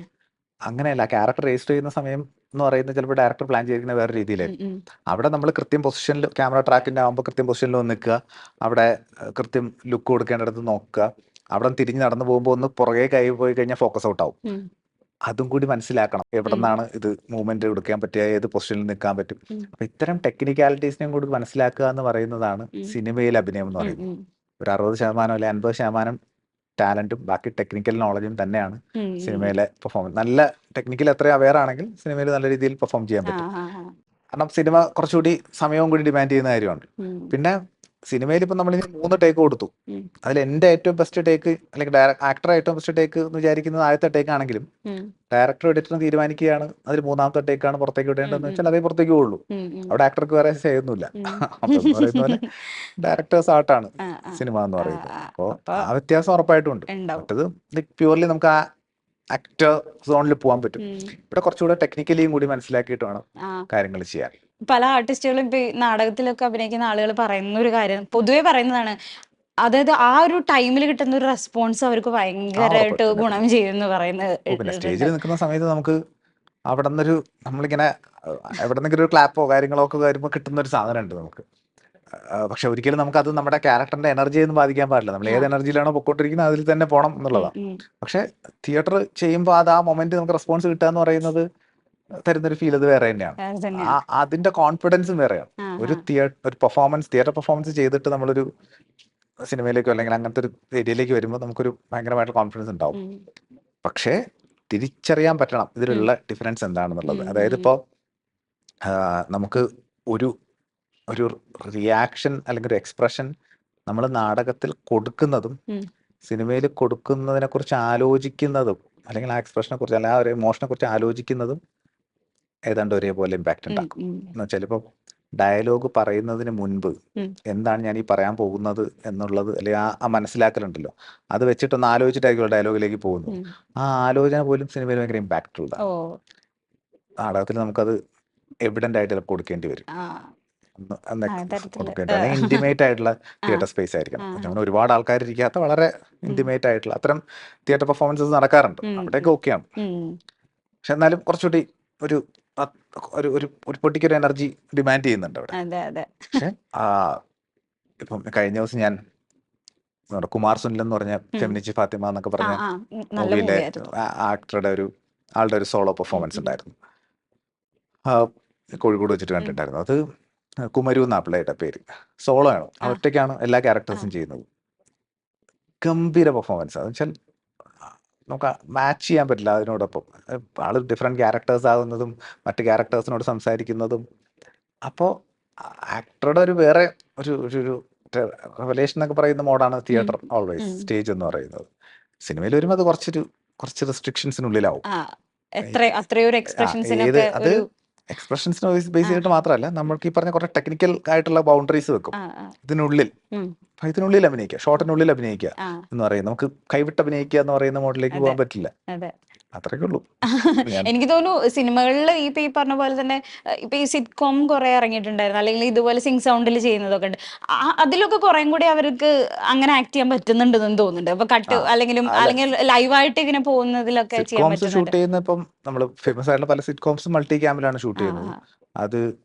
അങ്ങനെയല്ല, ക്യാരക്ടർ രജിസ്റ്റർ ചെയ്യുന്ന സമയം എന്ന് പറയുന്നത് ചിലപ്പോൾ ഡയറക്ടർ പ്ലാൻ ചെയ്തിരിക്കുന്ന വേറെ രീതിയിലായിരിക്കും. ഉം. ഉം. അവിടെ നമ്മൾ കൃത്യം പൊസിഷനിൽ, ക്യാമറ ട്രാക്കിൻ്റെ ആകുമ്പോൾ കൃത്യം പൊസിഷനിൽ വന്ന് നിൽക്കുക, അവിടെ കൃത്യം ലുക്ക് കൊടുക്കേണ്ടടുത്ത് നോക്കുക, അവിടെ തിരിഞ്ഞ് നടന്നു പോകുമ്പോൾ ഒന്ന് പുറകെ കൈ പോയി കഴിഞ്ഞാൽ ഫോക്കസ് ഔട്ട് ആവും. ഉം. അതും കൂടി മനസ്സിലാക്കണം, എവിടെ നിന്നാണ് ഇത് മൂവ്മെന്റ് എടുക്കാൻ പറ്റുക, ഏത് പൊസിഷനിൽ നിൽക്കാൻ പറ്റും. ഉം. അപ്പൊ ഇത്തരം ടെക്നിക്കാലിറ്റീസിനെയും കൂടി മനസ്സിലാക്കുക എന്ന് പറയുന്നതാണ് ഉം. സിനിമയിൽ അഭിനയം എന്ന് ഉം. പറയുന്നത്. ഉം. ഒരു 60% അല്ലെ 50% ടാലന്റും ബാക്കി ടെക്നിക്കൽ നോളജും തന്നെയാണ് ഉം. സിനിമയിലെ പെർഫോമൻസ്. നല്ല ടെക്നിക്കൽ എത്രയും അവെയർ ആണെങ്കിൽ സിനിമയിൽ നല്ല രീതിയിൽ പെർഫോം ചെയ്യാൻ ആ. പറ്റും. ആ. ആ. കാരണം സിനിമ കുറച്ചുകൂടി സമയവും കൂടി ഡിമാൻഡ് ചെയ്യുന്ന കാര്യമാണ്. ഉം. പിന്നെ സിനിമയിൽ ഇപ്പം നമ്മൾ 3 ടേക്ക് കൊടുത്തു. ഉം. അതിൽ എൻ്റെ ഏറ്റവും ബെസ്റ്റ് ടേക്ക് അല്ലെങ്കിൽ ആക്ടർ ഏറ്റവും ബെസ്റ്റ് ടേക്ക് എന്ന് വിചാരിക്കുന്നത് ആദ്യത്തെ ടേക്ക് ആണെങ്കിലും ഉം. ഡയറക്ടർ എഡിറ്ററും തീരുമാനിക്കുകയാണ് അതിൽ 3ാമത്തെ ടേക്കാണ് പുറത്തേക്ക് വിടേണ്ടതെന്ന് വെച്ചാൽ അതേ പുറത്തേക്ക് പോകുള്ളൂ. ഉം. ഉം. അവിടെ ആക്ടർക്ക് വേറെ ചെയ്യുന്നില്ല. ഉം. അപ്പൊ എന്ന് പറയുന്ന പോലെ ഡയറക്ടേഴ്സ് ആർട്ടാണ് ആ. ആ. സിനിമ എന്ന് ആ. പറയുന്നത്. ആ. അപ്പോൾ അപ്പൊ ആ വ്യത്യാസം ഉറപ്പായിട്ടും ഉണ്ട്. ഉണ്ടാവും. മറ്റത് പ്യൂർലി നമുക്ക് ആ ആക്ടർ സോണിൽ പോകാൻ പറ്റും. ഉം. ഇവിടെ കുറച്ചുകൂടെ ടെക്നിക്കലിയും കൂടി മനസ്സിലാക്കിയിട്ട് വേണം ആ. കാര്യങ്ങൾ ചെയ്യാൻ. പല ആർട്ടിസ്റ്റുകളും ഇപ്പൊ ഈ നാടകത്തിലൊക്കെ അഭിനയിക്കുന്ന ആളുകൾ പറയുന്ന ഒരു കാര്യം പൊതുവെ പറയുന്നതാണ്, അതായത് ആ ഒരു ടൈമിൽ കിട്ടുന്ന ഒരു റെസ്പോൺസ് അവർക്ക് ഭയങ്കരമായിട്ട് ഉറപ്പായിട്ടും. ഗുണം ചെയ്യുമെന്ന് പറയുന്നത് പിന്നെ സ്റ്റേജിൽ നിൽക്കുന്ന സമയത്ത് നമുക്ക് അവിടെ നിന്നൊരു നമ്മളിങ്ങനെ എവിടെ നിന്നെങ്കിലും ഒരു ക്ലാപ്പോ കാര്യങ്ങളോ ഒക്കെ വരുമ്പോൾ കിട്ടുന്ന ഒരു സാധനം ഉണ്ട് നമുക്ക്. പക്ഷെ ഒരിക്കലും നമുക്കത് നമ്മുടെ ക്യാരക്ടറിന്റെ എനർജിയൊന്നും ബാധിക്കാൻ പാടില്ല. നമ്മൾ ഏത് എനർജിയിലാണോ പൊക്കോണ്ടിരിക്കുന്നത് അതിൽ തന്നെ പോകണം എന്നുള്ളതാണ്. പക്ഷെ തിയേറ്റർ ചെയ്യുമ്പോൾ അത് ആ മൊമെന്റ് നമുക്ക് റെസ്പോൺസ് കിട്ടുക എന്ന് പറയുന്നത് തരുന്നൊരു ഫീൽ അത് വേറെ തന്നെയാണ്. അതിന്റെ കോൺഫിഡൻസും വേറെയാണ്. ഒരു തിയേറ്റർ പെർഫോമൻസ് ചെയ്തിട്ട് നമ്മളൊരു സിനിമയിലേക്കോ അല്ലെങ്കിൽ അങ്ങനത്തെ ഒരു ഏരിയയിലേക്ക് വരുമ്പോൾ നമുക്കൊരു ഭയങ്കരമായിട്ട് കോൺഫിഡൻസ് ഉണ്ടാവും. പക്ഷേ തിരിച്ചറിയാൻ പറ്റണം ഇതിലുള്ള ഡിഫറൻസ് എന്താണെന്നുള്ളത്. അതായത് ഇപ്പോൾ നമുക്ക് ഒരു റിയാക്ഷൻ അല്ലെങ്കിൽ ഒരു എക്സ്പ്രഷൻ നമ്മൾ നാടകത്തിൽ കൊടുക്കുന്നതും സിനിമയിൽ കൊടുക്കുന്നതിനെ കുറിച്ച് ആലോചിക്കുന്നതും അല്ലെങ്കിൽ ആ എക്സ്പ്രഷനെ കുറിച്ച് അല്ലെങ്കിൽ ആ ഒരു ഇമോഷനെ കുറിച്ച് ആലോചിക്കുന്നതും ഏതാണ്ട് ഒരേപോലെ ഇമ്പാക്റ്റ് ഉം, ഉണ്ടാക്കും. ഉം, എന്ന് വെച്ചാൽ ഇപ്പോൾ ഡയലോഗ് പറയുന്നതിന് മുൻപ് ഉം. എന്താണ് ഞാൻ ഈ പറയാൻ പോകുന്നത് എന്നുള്ളത് അല്ലെങ്കിൽ ആ മനസ്സിലാക്കലുണ്ടല്ലോ, അത് വെച്ചിട്ടൊന്ന് ആലോചിച്ചിട്ടായിരിക്കും ഡയലോഗിലേക്ക് പോകുന്നത്. ഉം. ആ ആലോചന പോലും സിനിമയിൽ ഭയങ്കര ഇമ്പാക്റ്റ് ഓ ഉള്ളതാണ്. നാടകത്തിൽ നമുക്കത് എവിഡന്റ് ആയിട്ട് ചിലപ്പോൾ കൊടുക്കേണ്ടി വരും. ആ ഒന്ന് ആ തരത്തില് കൊടുക്കേണ്ടി അല്ലെങ്കിൽ ഇന്റിമേറ്റ് ആയിട്ടുള്ള ആ തിയേറ്റർ സ്പേസ് ആയിരിക്കണം. ആ അങ്ങനെ ഒരുപാട് ആൾക്കാർ ഇരിക്കാത്ത വളരെ ഇന്റിമേറ്റ് ആയിട്ടുള്ള അത്തരം തിയേറ്റർ പെർഫോമൻസസ് നടക്കാറുണ്ട്. ഉം, അവിടെയൊക്കെ ഉം, ഓക്കെയാണ്. ഉം. പക്ഷെ എന്നാലും കുറച്ചുകൂടി ഒരു അത് ഒരു ഒരു ഒരു പൊട്ടിക്കൊരു എനർജി ഡിമാൻഡ് ചെയ്യുന്നുണ്ട് അവിടെ. അതെ അതെ പക്ഷെ ഇപ്പം കഴിഞ്ഞ ദിവസം ഞാൻ കുമാർ സുനിൽ എന്ന് പറഞ്ഞ ഉം. ഫെമിനിച്ചി ഫാത്തിമ എന്നൊക്കെ ആ പറഞ്ഞ ആ നല്ല മൂവിയിലെ മൂവി ആയിരുന്നു. ആക്ടറുടെ ആളുടെ ഒരു സോളോ ഉം, പെർഫോമൻസ് ഉം, ഉണ്ടായിരുന്നു. ആ, കോഴിക്കോട് വെച്ചിട്ട് ഉം. കണ്ടിട്ടുണ്ടായിരുന്നു. അത് കുമരു എന്നാ പിള്ളയുടെ പേര്. സോളോ ആണ്, ആ ഒറ്റയ്ക്കാണ് എല്ലാ ആ ക്യാരക്ടേഴ്സും ചെയ്യുന്നത്. ഗംഭീര പെർഫോമൻസ്. അത് വെച്ചാൽ നമുക്ക് മാച്ച് ചെയ്യാൻ പറ്റില്ല അതിനോടൊപ്പം. ആള് ഡിഫറെന്റ് ക്യാരക്ടേഴ്സ് ആകുന്നതും മറ്റ് ക്യാരക്ടേഴ്സിനോട് സംസാരിക്കുന്നതും. അപ്പോൾ ആക്ടറുടെ ഒരു വേറെ ഒരു ഒരു റെവലേഷൻ എന്നൊക്കെ പറയുന്ന മോഡാണ് ഉം, തിയേറ്റർ ഓൾവേസ്, ഉം. സ്റ്റേജ് എന്ന് പറയുന്നത്. സിനിമയിൽ വരുമ്പോൾ അത് കുറച്ച് റെസ്ട്രിക്ഷൻസിനുള്ളിലാവും. ആ അത്രയൊരു ഏത് എക്സ്പ്രഷൻസിനൊക്കെ അത് ഒരു എക്സ്പ്രഷൻസിന് ബേസ് ആ ചെയ്തിട്ട് മാത്രമല്ല, നമ്മൾക്ക് ഈ പറഞ്ഞ കുറേ ടെക്നിക്കൽ ആയിട്ടുള്ള ബൗണ്ടറീസ് വെക്കും ആ ആ ഇതിനുള്ളിൽ. ഉം. അപ്പൊ ഇതിനുള്ളിൽ അഭിനയിക്കുക, ഷോട്ടിനുള്ളിൽ അഭിനയിക്കുക ആ എന്ന് പറയും. നമുക്ക് കൈവിട്ട് അഭിനയിക്കുക എന്ന് പറയുന്ന മോഡലിലേക്ക് അതെ പോകാൻ പറ്റില്ല. അതെ അത്രയൊക്കെ ഉള്ളൂ. ഞാൻ എനിക്ക് തോന്നുന്നു സിനിമകളിൽ ഇപ്പൊ ഈ പറഞ്ഞ പോലെ തന്നെ ഇപ്പൊ ഈ സിറ്റ്കോം കുറെ ഇറങ്ങിയിട്ടുണ്ടായിരുന്നു, അല്ലെങ്കിൽ ഇതുപോലെ സിംഗ് സൗണ്ടിൽ ചെയ്യുന്നതൊക്കെ ഉണ്ട്. അതിലൊക്കെ കുറേം കൂടി അവർക്ക് അങ്ങനെ ആക്ട് ചെയ്യാൻ പറ്റുന്നുണ്ടെന്ന് തോന്നുന്നുണ്ട്. അപ്പൊ കട്ട് ആ അല്ല, അല്ലെങ്കിൽ ലൈവായിട്ട് ഇങ്ങനെ പോകുന്നതിലൊക്കെ ചെയ്യാൻ സിറ്റ്കോംസ് ഷൂട്ട് പറ്റുന്നുണ്ട്. ചെയ്യുന്ന ഇപ്പം നമ്മൾ ഫേമസ് ആയിട്ടുള്ള പല സിറ്റ്കോംസും മൾട്ടി ക്യാമിലാണ് ഷൂട്ട് ആ ചെയ്യുന്നത്. ആ അത്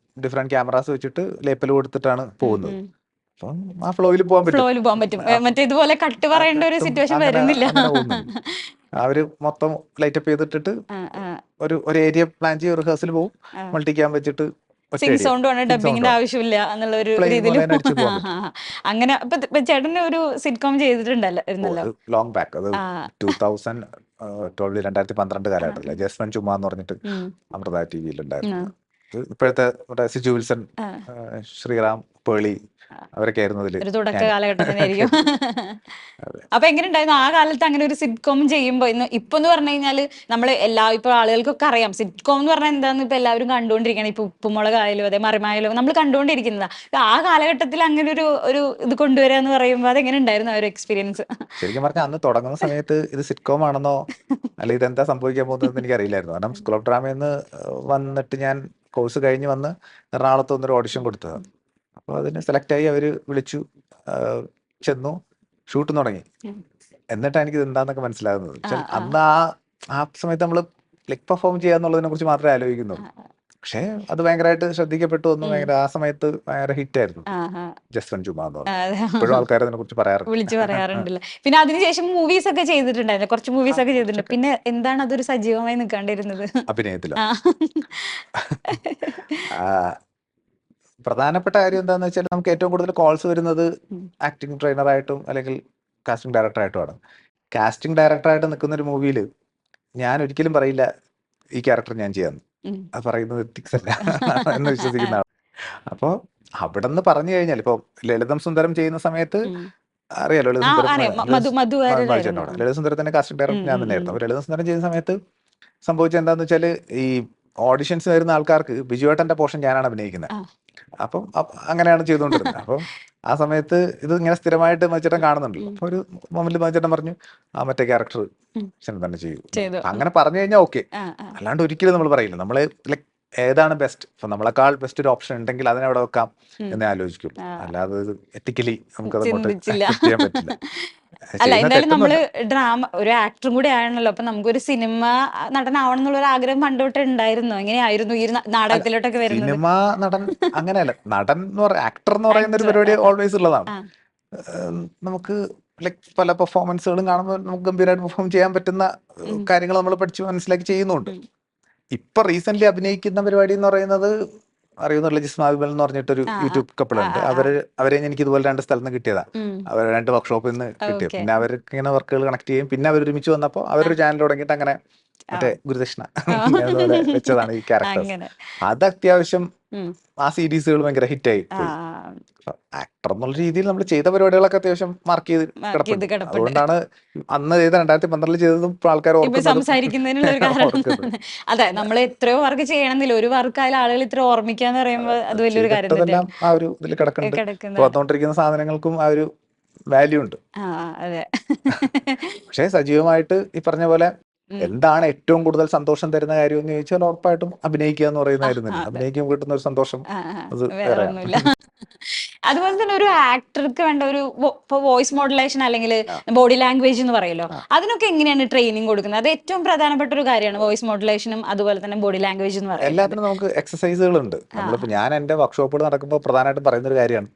ഡിഫറെന്റ് ക്യാമറാസ് വെച്ചിട്ട് ലേപ്പൽ കൊടുത്തിട്ടാണ് ഉം, പോകുന്നത്. ഉം. അപ്പം ആ ഫ്ലോയിൽ പോകാൻ പറ്റും. ഫ്ലോയിൽ പോകാൻ പറ്റും. ആ, മറ്റേ ഇതുപോലെ കട്ട് പറയേണ്ട ഒരു കട്ടും സിറ്റുവേഷൻ അങ്ങനെ വരുന്നില്ല. അങ്ങനെ പോകുന്നുണ്ട്. അവര് മൊത്തം ലൈറ്റപ്പ് ചെയ്തിട്ടിട്ട് ആ ആ ഒരു ഏരിയ പ്ലാൻ ചെയ്ത് റിഹേഴ്സൽ പോകും. ആ മൾട്ടി ക്യാം വെച്ചിട്ട് ഒറ്റ സിംഗ് ഏരിയ സൗണ്ട് വേണം, സിംഗ് സൗണ്ട് ഡബിങ്ങിന്റെ വേണം, ആവശ്യമില്ല എന്നുള്ള ഒരു പ്ലെയിൻ രീതിയിൽ പോലെ തന്നെ അടിച്ചു പോകാൻ പറ്റും. അങ്ങനെ ഇപ്പൊ ചേട്ടൻ ഒരു സിറ്റ്കോം ചെയ്തിട്ടുണ്ടല്ലോ ഇരുന്നല്ലോ. അത് ലോങ് ബാക്ക്, അത് ആ 2012 ആ കാലഘട്ടത്തില് ജസ്വൻ ചുമ എന്ന് പറഞ്ഞിട്ട് ഉം, അമൃത ടി വിയിലുണ്ടായിരുന്നു. ഉം, ഇപ്പോഴത്തെ നമ്മുടെ സിജു വിൽസൺ, ആ, ശ്രീറാം, പേളി ആ. അവരൊക്കെ ആയിരുന്നു അതില്. ഒരു തുടക്ക ഞാൻ കാലഘട്ടം തന്നെയായിരിക്കും. അതെ. അപ്പൊ എങ്ങനെ ഉണ്ടായിരുന്നു ആ കാലത്ത് അങ്ങനെ ഒരു സിറ്റ്കോം ചെയ്യുമ്പോ? ഇപ്പൊ എന്ന് പറഞ്ഞു കഴിഞ്ഞാല് നമ്മള് ഇപ്പൊ ആളുകൾക്കൊക്കെ അറിയാം സിറ്റ്കോം എന്ന് പറഞ്ഞാൽ എന്താന്ന് ഇപ്പൊ എല്ലാവരും കണ്ടുകൊണ്ടിരിക്കണം. ഇപ്പൊ ഉപ്പുമുളകായാലും അതെ മറിമായാലും നമ്മൾ കണ്ടുകൊണ്ടിരിക്കുന്നതാ. ആ കാലഘട്ടത്തിൽ അങ്ങനെ ഒരു ഇത് കൊണ്ടുവരിക എന്ന് പറയുമ്പോൾ അതെങ്ങനെ ഉണ്ടായിരുന്നു ആ ഒരു എക്സ്പീരിയൻസ്? ശരിക്കും പറഞ്ഞാൽ അന്ന് തുടങ്ങുന്ന സമയത്ത് ഇത് സിറ്റ്കോം ആണെന്നോ അല്ല ഇതെന്താ സംഭവിക്കാൻ പോകുന്നതെന്ന് എനിക്ക് അറിയില്ലായിരുന്നു. കാരണം സ്കൂൾ ഓഫ് ഡ്രാമയിൽ വന്നിട്ട് ഞാൻ കോഴ്സ് കഴിഞ്ഞ് വന്ന് എറണാകുളത്ത് വന്നൊരു ഓഡിഷൻ കൊടുത്തതാണ്. അപ്പോൾ അതിന് സെലക്ട് ആയി അവർ വിളിച്ചു. ആ, ചെന്നു, ഷൂട്ട് തുടങ്ങി. എന്നിട്ടാണ് എനിക്കിത് എന്താന്നൊക്കെ മനസ്സിലാകുന്നത്. ആ വെച്ചാൽ ആ അന്ന് ആ സമയത്ത് നമ്മൾ ലൈക്ക് പെർഫോം ചെയ്യാന്നുള്ളതിനെ കുറിച്ച് മാത്രമേ ആലോചിക്കുന്നുള്ളൂ. പക്ഷേ അത് ഭയങ്കരമായിട്ട് ശ്രദ്ധിക്കപ്പെട്ടു വന്നു. ഭയങ്കര ആ സമയത്ത് ഭയങ്കര ഹിറ്റ് ആയിരുന്നു ആ ആ ജസ്വൻ ചുമ എന്ന് ആ, പറഞ്ഞത്. അതെ. ഇപ്പോഴും ആൾക്കാർ അതിനെ കുറിച്ച് പറയാറുണ്ട്. വിളിച്ചു പറയാറുണ്ടല്ലേ. പിന്നെ അതിനുശേഷം മൂവീസ് ഒക്കെ ചെയ്തിട്ടുണ്ടായിരുന്നു, കുറച്ച് മൂവീസ് ഒക്കെ ചെയ്തിട്ടുണ്ട്. കുറച്ചൊക്കെ പിന്നെ എന്താണ് അതൊരു സജീവമായി നിൽക്കാണ്ടിരുന്നത്? അഭിനയത്തിലോ. ആ ആ, പ്രധാനപ്പെട്ട കാര്യം എന്താന്ന് വെച്ചാൽ നമുക്ക് ഏറ്റവും കൂടുതൽ കോൾസ് വരുന്നത് ഉം, ആക്ടിംഗ് ട്രെയിനറായിട്ടും അല്ലെങ്കിൽ കാസ്റ്റിംഗ് ഡയറക്ടറായിട്ടുമാണ്. കാസ്റ്റിംഗ് ഡയറക്ടറായിട്ട് നിൽക്കുന്ന ഒരു മൂവിയിൽ ഞാൻ ഒരിക്കലും പറയില്ല ഈ ക്യാരക്ടർ ഞാൻ ചെയ്യാന്ന്. ഉം. അത് പറയുന്നത് എത്തിക്സ് അല്ല എന്ന് വിശ്വസിക്കുന്ന ആൾ. അപ്പോൾ അവിടെ നിന്ന് പറഞ്ഞു കഴിഞ്ഞാൽ ഇപ്പോൾ ലളിതം സുന്ദരം ചെയ്യുന്ന സമയത്ത് ഉം. അറിയാലോ, ലളിതം ആ സുന്ദരം അറിയാം, മധു വാര്യരായിരുന്നു. മത്സരനോട് ലളിതം സുന്ദരത്തിന്റെ കാസ്റ്റിംഗ് ഡയറക്ടർ ഞാൻ തന്നെയായിരുന്നു. അപ്പോൾ ലളിതം സുന്ദരം ചെയ്യുന്ന സമയത്ത് സംഭവിച്ചത് എന്താന്ന് വെച്ചാൽ ഈ ഓഡിഷൻസ് വരുന്ന ആൾക്കാർക്ക് ബിജുവേട്ടന്റെ പോർഷൻ ഞാനാണ് അഭിനയിക്കുന്നത്. ആ അപ്പം അങ്ങനെയാണ് ചെയ്തുകൊണ്ടിരുന്നത്. അപ്പം ആ സമയത്ത് ഇത് ഇങ്ങനെ സ്ഥിരമായിട്ട് മച്ചേട്ടൻ കാണുന്നുണ്ടല്ലോ. ഉം, അപ്പൊ ഒരു മൊമെന്റിൽ മച്ചേട്ടൻ പറഞ്ഞു ആ മറ്റേ ക്യാരക്ടർ ഉം. ശനി തന്നെ ചെയ്യൂ. ചെയ്തു. അങ്ങനെ പറഞ്ഞു കഴിഞ്ഞാൽ ഓക്കെ. ആ ആ അല്ലാണ്ട് ഒരിക്കലും നമ്മൾ പറയില്ല. നമ്മള് ലൈക്ക് ഏതാണ് ബെസ്റ്റ്, ഇപ്പൊ നമ്മളെക്കാൾ ബെസ്റ്റ് ഒരു ഓപ്ഷൻ ഉണ്ടെങ്കിൽ അതിനെ അവിടെ വെക്കാം ഉം. എന്നേ ആലോചിക്കുള്ളൂ. ആ, അല്ലാതെ എത്തിക്കലി നമുക്കത് അങ്ങോട്ട് ചിന്തിച്ചില്ല. അക്സെപ്റ്റ് ചെയ്യാൻ പറ്റില്ല. അല്ല ചെയ്യുന്ന എന്തായാലും നമ്മള് തെറ്റൊന്നുമല്ല. ഡ്രാമ ഒരു ആക്ടറും കൂടി ആണല്ലോ, അപ്പൊ നമുക്കൊരു സിനിമ നടനാവണം എന്നുള്ള ഒരു ആഗ്രഹം പണ്ട് തൊട്ട് ഉണ്ടായിരുന്നോ? എങ്ങനെയായിരുന്നു ഈ ഒരു അല്ല, നാടകത്തിലോട്ടൊക്കെ വരുന്നത്? സിനിമ നടൻ അങ്ങനെയല്ല. നടൻ എന്ന് പറയുക, ആക്ടർ എന്ന് പറയുന്ന ഒരു ആക്ടർ. പരിപാടി ഓൾവേസ് ഉള്ളതാണ്. ആ നമുക്ക് ലൈക്ക് പല പെർഫോമൻസുകളും കാണുമ്പോൾ നമുക്ക് ഗംഭീരമായിട്ട് പെർഫോം ചെയ്യാൻ പറ്റുന്ന ഉം, കാര്യങ്ങൾ നമ്മൾ പഠിച്ച് മനസ്സിലാക്കി ചെയ്യുന്നുണ്ട്. ഉം. ഇപ്പൊ റീസെന്റ് അഭിനയിക്കുന്ന പരിപാടി എന്ന് പറയുന്നത് അറിയുന്നുള്ള ജിസ്മ വിമൽ എന്ന് പറഞ്ഞിട്ടൊരു ആ ആ യൂട്യൂബ് കപ്പിൾ ആ ഉണ്ട്. ആ ആ അവരെ എനിക്ക് ഇതുപോലെ 2 സ്ഥലത്ത് നിന്ന് കിട്ടിയതാ. ഉം. അവർ 2 വർക്ക്ഷോപ്പിൽ നിന്ന് കിട്ടിയത്. ഓക്കെ. പിന്നെ അവർക്ക് ഇങ്ങനെ വർക്കുകൾ കണക്ട് ചെയ്യും. പിന്നെ അവർ ഒരുമിച്ച് വന്നപ്പോൾ അവരൊരു ചാനൽ തുടങ്ങിയിട്ട് അങ്ങനെ മറ്റേ ഗുരുദക്ഷിണ അതുപോലെ വെച്ചതാണ് ഈ ക്യാരക്ടേഴ്സ്. അങ്ങനെ. അത് അത്യാവശ്യം ഉം. ആ സീരീസുകൾ ഭയങ്കര ഹിറ്റായി ആ പോയി. ആക്ടർ എന്നുള്ള രീതിയിൽ നമ്മൾ ചെയ്ത പരിപാടികളൊക്കെ അത്യാവശ്യം മാർക്ക് ചെയ്ത് മാർക്ക് ചെയ്ത് കിടപ്പുണ്ട്. കിടപ്പുണ്ട്. അതുകൊണ്ടാണ് അന്ന് ചെയ്ത 2012 ചെയ്തതും ഇപ്പോൾ ആൾക്കാർ ഇപ്പൊ ഓർക്കുന്നതും സംസാരിക്കുന്നതിനുള്ള ഒരു കാരണം ഓർക്കുന്നത്. അതെ, നമ്മൾ എത്രയോ വർക്ക് ചെയ്യണമെന്നില്ല, ഒരു വർക്കായാലും ആളുകൾ ഇത്ര ഓർമ്മിക്കാന്ന് പറയുമ്പോൾ അത് വലിയൊരു കാര്യം ചെയ്തിട്ടതെല്ലാം തന്നെയാണ് ആ ഒരു ഇതിൽ കിടക്കുന്നുണ്ട്. ഇപ്പോൾ കിടക്കുന്നതാണ്. വന്നുകൊണ്ടിരിക്കുന്ന സാധനങ്ങൾക്കും ആ ഒരു വാല്യൂ ഉണ്ട്. ആ അതെ. പക്ഷേ സജീവമായിട്ട് ഈ പറഞ്ഞ പോലെ ഉം. എന്താണ് ഏറ്റവും കൂടുതൽ സന്തോഷം തരുന്ന കാര്യം എന്ന് ചോദിച്ചാൽ ഉറപ്പായിട്ടും അഭിനയിക്കുക എന്ന് പറയുന്ന കാര്യം തന്നെ. അതെ. അഭിനയിക്കുമ്പോൾ കിട്ടുന്ന ഒരു സന്തോഷം അത് വേറെ വേറെയാണ്. ഒന്നുമില്ല. അതുപോലെ തന്നെ ഒരു ആക്ടർക്ക് വേണ്ട ഒരു ഇപ്പൊ വോയിസ് മോഡുലേഷൻ അല്ലെങ്കിൽ ബോഡി ലാംഗ്വേജ് എന്ന് പറയല്ലോ, അതിനൊക്കെ എങ്ങനെയാണ് ട്രെയിനിങ് കൊടുക്കുന്നത്? അത് ഏറ്റവും പ്രധാനപ്പെട്ട ഒരു കാര്യമാണ്, വോയിസ് മോഡുലേഷനും അതുപോലെ തന്നെ ബോഡി ലാംഗ്വേജ് എന്ന് പറയുന്നത്. എല്ലാത്തിനും നമുക്ക് എക്സസൈസുകളുണ്ട്. നമ്മളിപ്പോൾ ഞാൻ എൻ്റെ വർക്ക്ഷോപ്പുകൾ നടക്കുമ്പോൾ പ്രധാനമായിട്ടും പറയുന്ന ഒരു കാര്യമാണ്,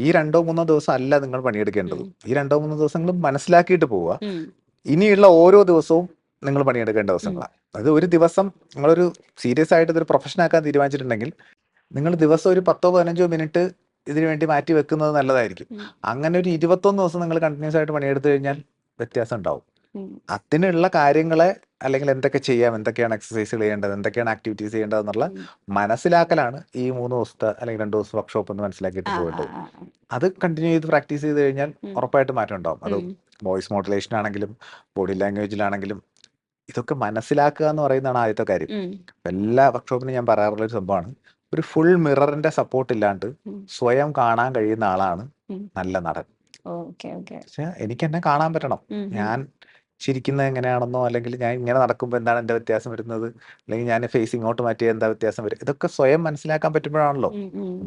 ഈ 2-3 ദിവസം അല്ല നിങ്ങൾ പണിയെടുക്കേണ്ടത്. ഈ 2-3 ദിവസങ്ങൾ മനസ്സിലാക്കിയിട്ട് പോവുക. ഇനിയുള്ള ഓരോ ദിവസവും നിങ്ങൾ പണിയെടുക്കേണ്ട ദിവസങ്ങളാണ്. അത് ഒരു ദിവസം നിങ്ങളൊരു സീരിയസ് ആയിട്ട് ഇതൊരു പ്രൊഫഷൻ ആക്കാൻ തീരുമാനിച്ചിട്ടുണ്ടെങ്കിൽ നിങ്ങൾ ദിവസം ഒരു 10-15 മിനിറ്റ് ഇതിനു വേണ്ടി മാറ്റി വെക്കുന്നത് നല്ലതായിരിക്കും. അങ്ങനെ ഒരു 21 ദിവസം നിങ്ങൾ കണ്ടിന്യൂസ് ആയിട്ട് പണിയെടുത്തു കഴിഞ്ഞാൽ വ്യത്യാസം ഉണ്ടാവും. അതിനുള്ള കാര്യങ്ങളെ അല്ലെങ്കിൽ എന്തൊക്കെ ചെയ്യാം, എന്തൊക്കെയാണ് എക്സസൈസുകൾ ചെയ്യേണ്ടത്, എന്തൊക്കെയാണ് ആക്ടിവിറ്റീസ് ചെയ്യേണ്ടത് എന്നുള്ള മനസ്സിലാക്കലാണ് ഈ 3 ദിവസത്തെ അല്ലെങ്കിൽ 2 ദിവസം വർക്ക്ഷോപ്പ് എന്ന് മനസ്സിലാക്കിയിട്ട് പോകേണ്ടത്. അത് കണ്ടിന്യൂ ചെയ്ത് പ്രാക്ടീസ് ചെയ്ത് കഴിഞ്ഞാൽ ഉറപ്പായിട്ട് മാറ്റം ഉണ്ടാവും. അത് വോയിസ് മോഡുലേഷൻ ആണെങ്കിലും ബോഡി ലാംഗ്വേജിലാണെങ്കിലും ഇതൊക്കെ മനസ്സിലാക്കുക എന്ന് പറയുന്നതാണ് ആദ്യത്തെ കാര്യം. എല്ലാ വർക്ക്ഷോപ്പിനും ഞാൻ പറയാറുള്ള ഒരു സംഭവമാണ്, ഒരു ഫുൾ മിററിന്റെ സപ്പോർട്ട് ഇല്ലാണ്ട് സ്വയം കാണാൻ കഴിയുന്ന ആളാണ് നല്ല നടൻ. പക്ഷെ എനിക്ക് എന്നെ കാണാൻ പറ്റണം. ഞാൻ ചിരിക്കുന്നത് എങ്ങനെയാണെന്നോ, അല്ലെങ്കിൽ ഞാൻ ഇങ്ങനെ നടക്കുമ്പോൾ എന്താണ് എൻ്റെ വ്യത്യാസം വരുന്നത്, അല്ലെങ്കിൽ ഞാൻ ഫേസ് ഇങ്ങോട്ട് മാറ്റിയാൽ എന്താ വ്യത്യാസം വരും, ഇതൊക്കെ സ്വയം മനസ്സിലാക്കാൻ പറ്റുമ്പോഴാണല്ലോ.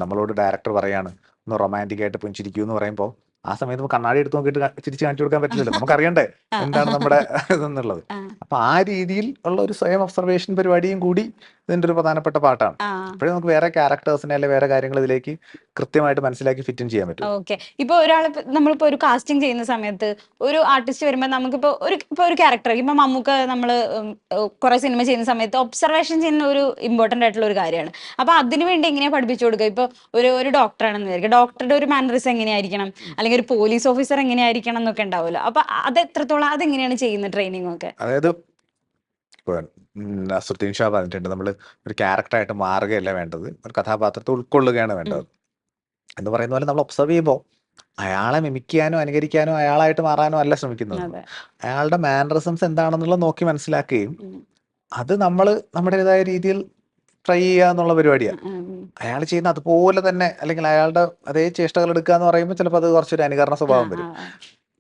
നമ്മളോട് ഡയറക്ടർ പറയാണ് ഒന്ന് റൊമാൻറ്റിക് ആയിട്ട് പുഞ്ചിരിക്കൂ എന്ന് പറയുമ്പോൾ ആ സമയത്ത് നമുക്ക് കണ്ണാടി എടുത്ത് നോക്കിയിട്ട് ചിരിച്ച് കാണിച്ചു കൊടുക്കാൻ പറ്റില്ലല്ലോ. നമുക്കറിയണ്ടേ എന്താണ് നമ്മുടെ ഇതെന്നുള്ളത്. അപ്പൊ ആ രീതിയിൽ ഉള്ള ഒരു സ്വയം ഒബ്സർവേഷൻ പരിപാടിയും കൂടി ഇതിന്റെ ഒരു പ്രധാനപ്പെട്ട പാട്ടാണ്. അപ്പോഴേ നമുക്ക് വേറെ ക്യാരക്ടേഴ്സിനെ അല്ലെ വേറെ കാര്യങ്ങൾ ഇതിലേക്ക് കൃത്യമായിട്ട് മനസ്സിലാക്കി ഫിറ്റ് ചെയ്യാൻ പറ്റും. ഓക്കെ. ഇപ്പൊ ഒരാൾ, നമ്മളിപ്പോ ഒരു കാസ്റ്റിംഗ് ചെയ്യുന്ന സമയത്ത് ഒരു ആർട്ടിസ്റ്റ് വരുമ്പോൾ നമുക്കിപ്പോ ഒരു ക്യാരക്ടർ, ഇപ്പൊ മമ്മൂക്ക നമ്മള് കുറെ സിനിമ ചെയ്യുന്ന സമയത്ത് ഒബ്സർവേഷൻ ചെയ്യുന്ന ഒരു ഇമ്പോർട്ടന്റ് ആയിട്ടുള്ള ഒരു കാര്യമാണ്. അപ്പൊ അതിനു വേണ്ടി എങ്ങനെയാ പഠിപ്പിച്ചു കൊടുക്കുക? ഇപ്പൊ ഒരു ഡോക്ടർ ആണെന്ന് വിചാരിക്കുക, ഡോക്ടറുടെ ഒരു മാനറിസം എങ്ങനെയായിരിക്കണം, അല്ലെങ്കിൽ ഒരു പോലീസ് ഓഫീസർ എങ്ങനെയായിരിക്കണം എന്നൊക്കെ ഉണ്ടാവുമല്ലോ. അപ്പൊ അത് എത്രത്തോളം, അതെങ്ങനെയാണ് ചെയ്യുന്നത് ട്രെയിനിങ് ഒക്കെ? അതായത് നസറുദ്ദീൻ ഷാ പറഞ്ഞിട്ടുണ്ട്, നമ്മൾ ഒരു ക്യാരക്ടറായിട്ട് മാറുകയല്ല വേണ്ടത്, ഒരു കഥാപാത്രത്തെ ഉൾക്കൊള്ളുകയാണ് വേണ്ടത് എന്ന് പറയുന്ന പോലെ നമ്മൾ ഒബ്സർവ് ചെയ്യുമ്പോൾ അയാളെ മിമിക് ചെയ്യാനോ അനുകരിക്കാനോ അയാളായിട്ട് മാറാനോ അല്ല ശ്രമിക്കുന്നത്. അയാളുടെ മാനറിസംസ് എന്താണെന്നുള്ളത് നോക്കി മനസ്സിലാക്കുകയും അത് നമ്മൾ നമ്മുടേതായ രീതിയിൽ ട്രൈ ചെയ്യുക എന്നുള്ള പരിപാടിയാണ്. അയാൾ ചെയ്യുന്ന അതുപോലെ തന്നെ അല്ലെങ്കിൽ അയാളുടെ അതേ ചേഷ്ടകൾ എടുക്കുക എന്ന് പറയുമ്പോൾ ചിലപ്പോൾ അത് കുറച്ചൊരു അനുകരണ സ്വഭാവം വരും.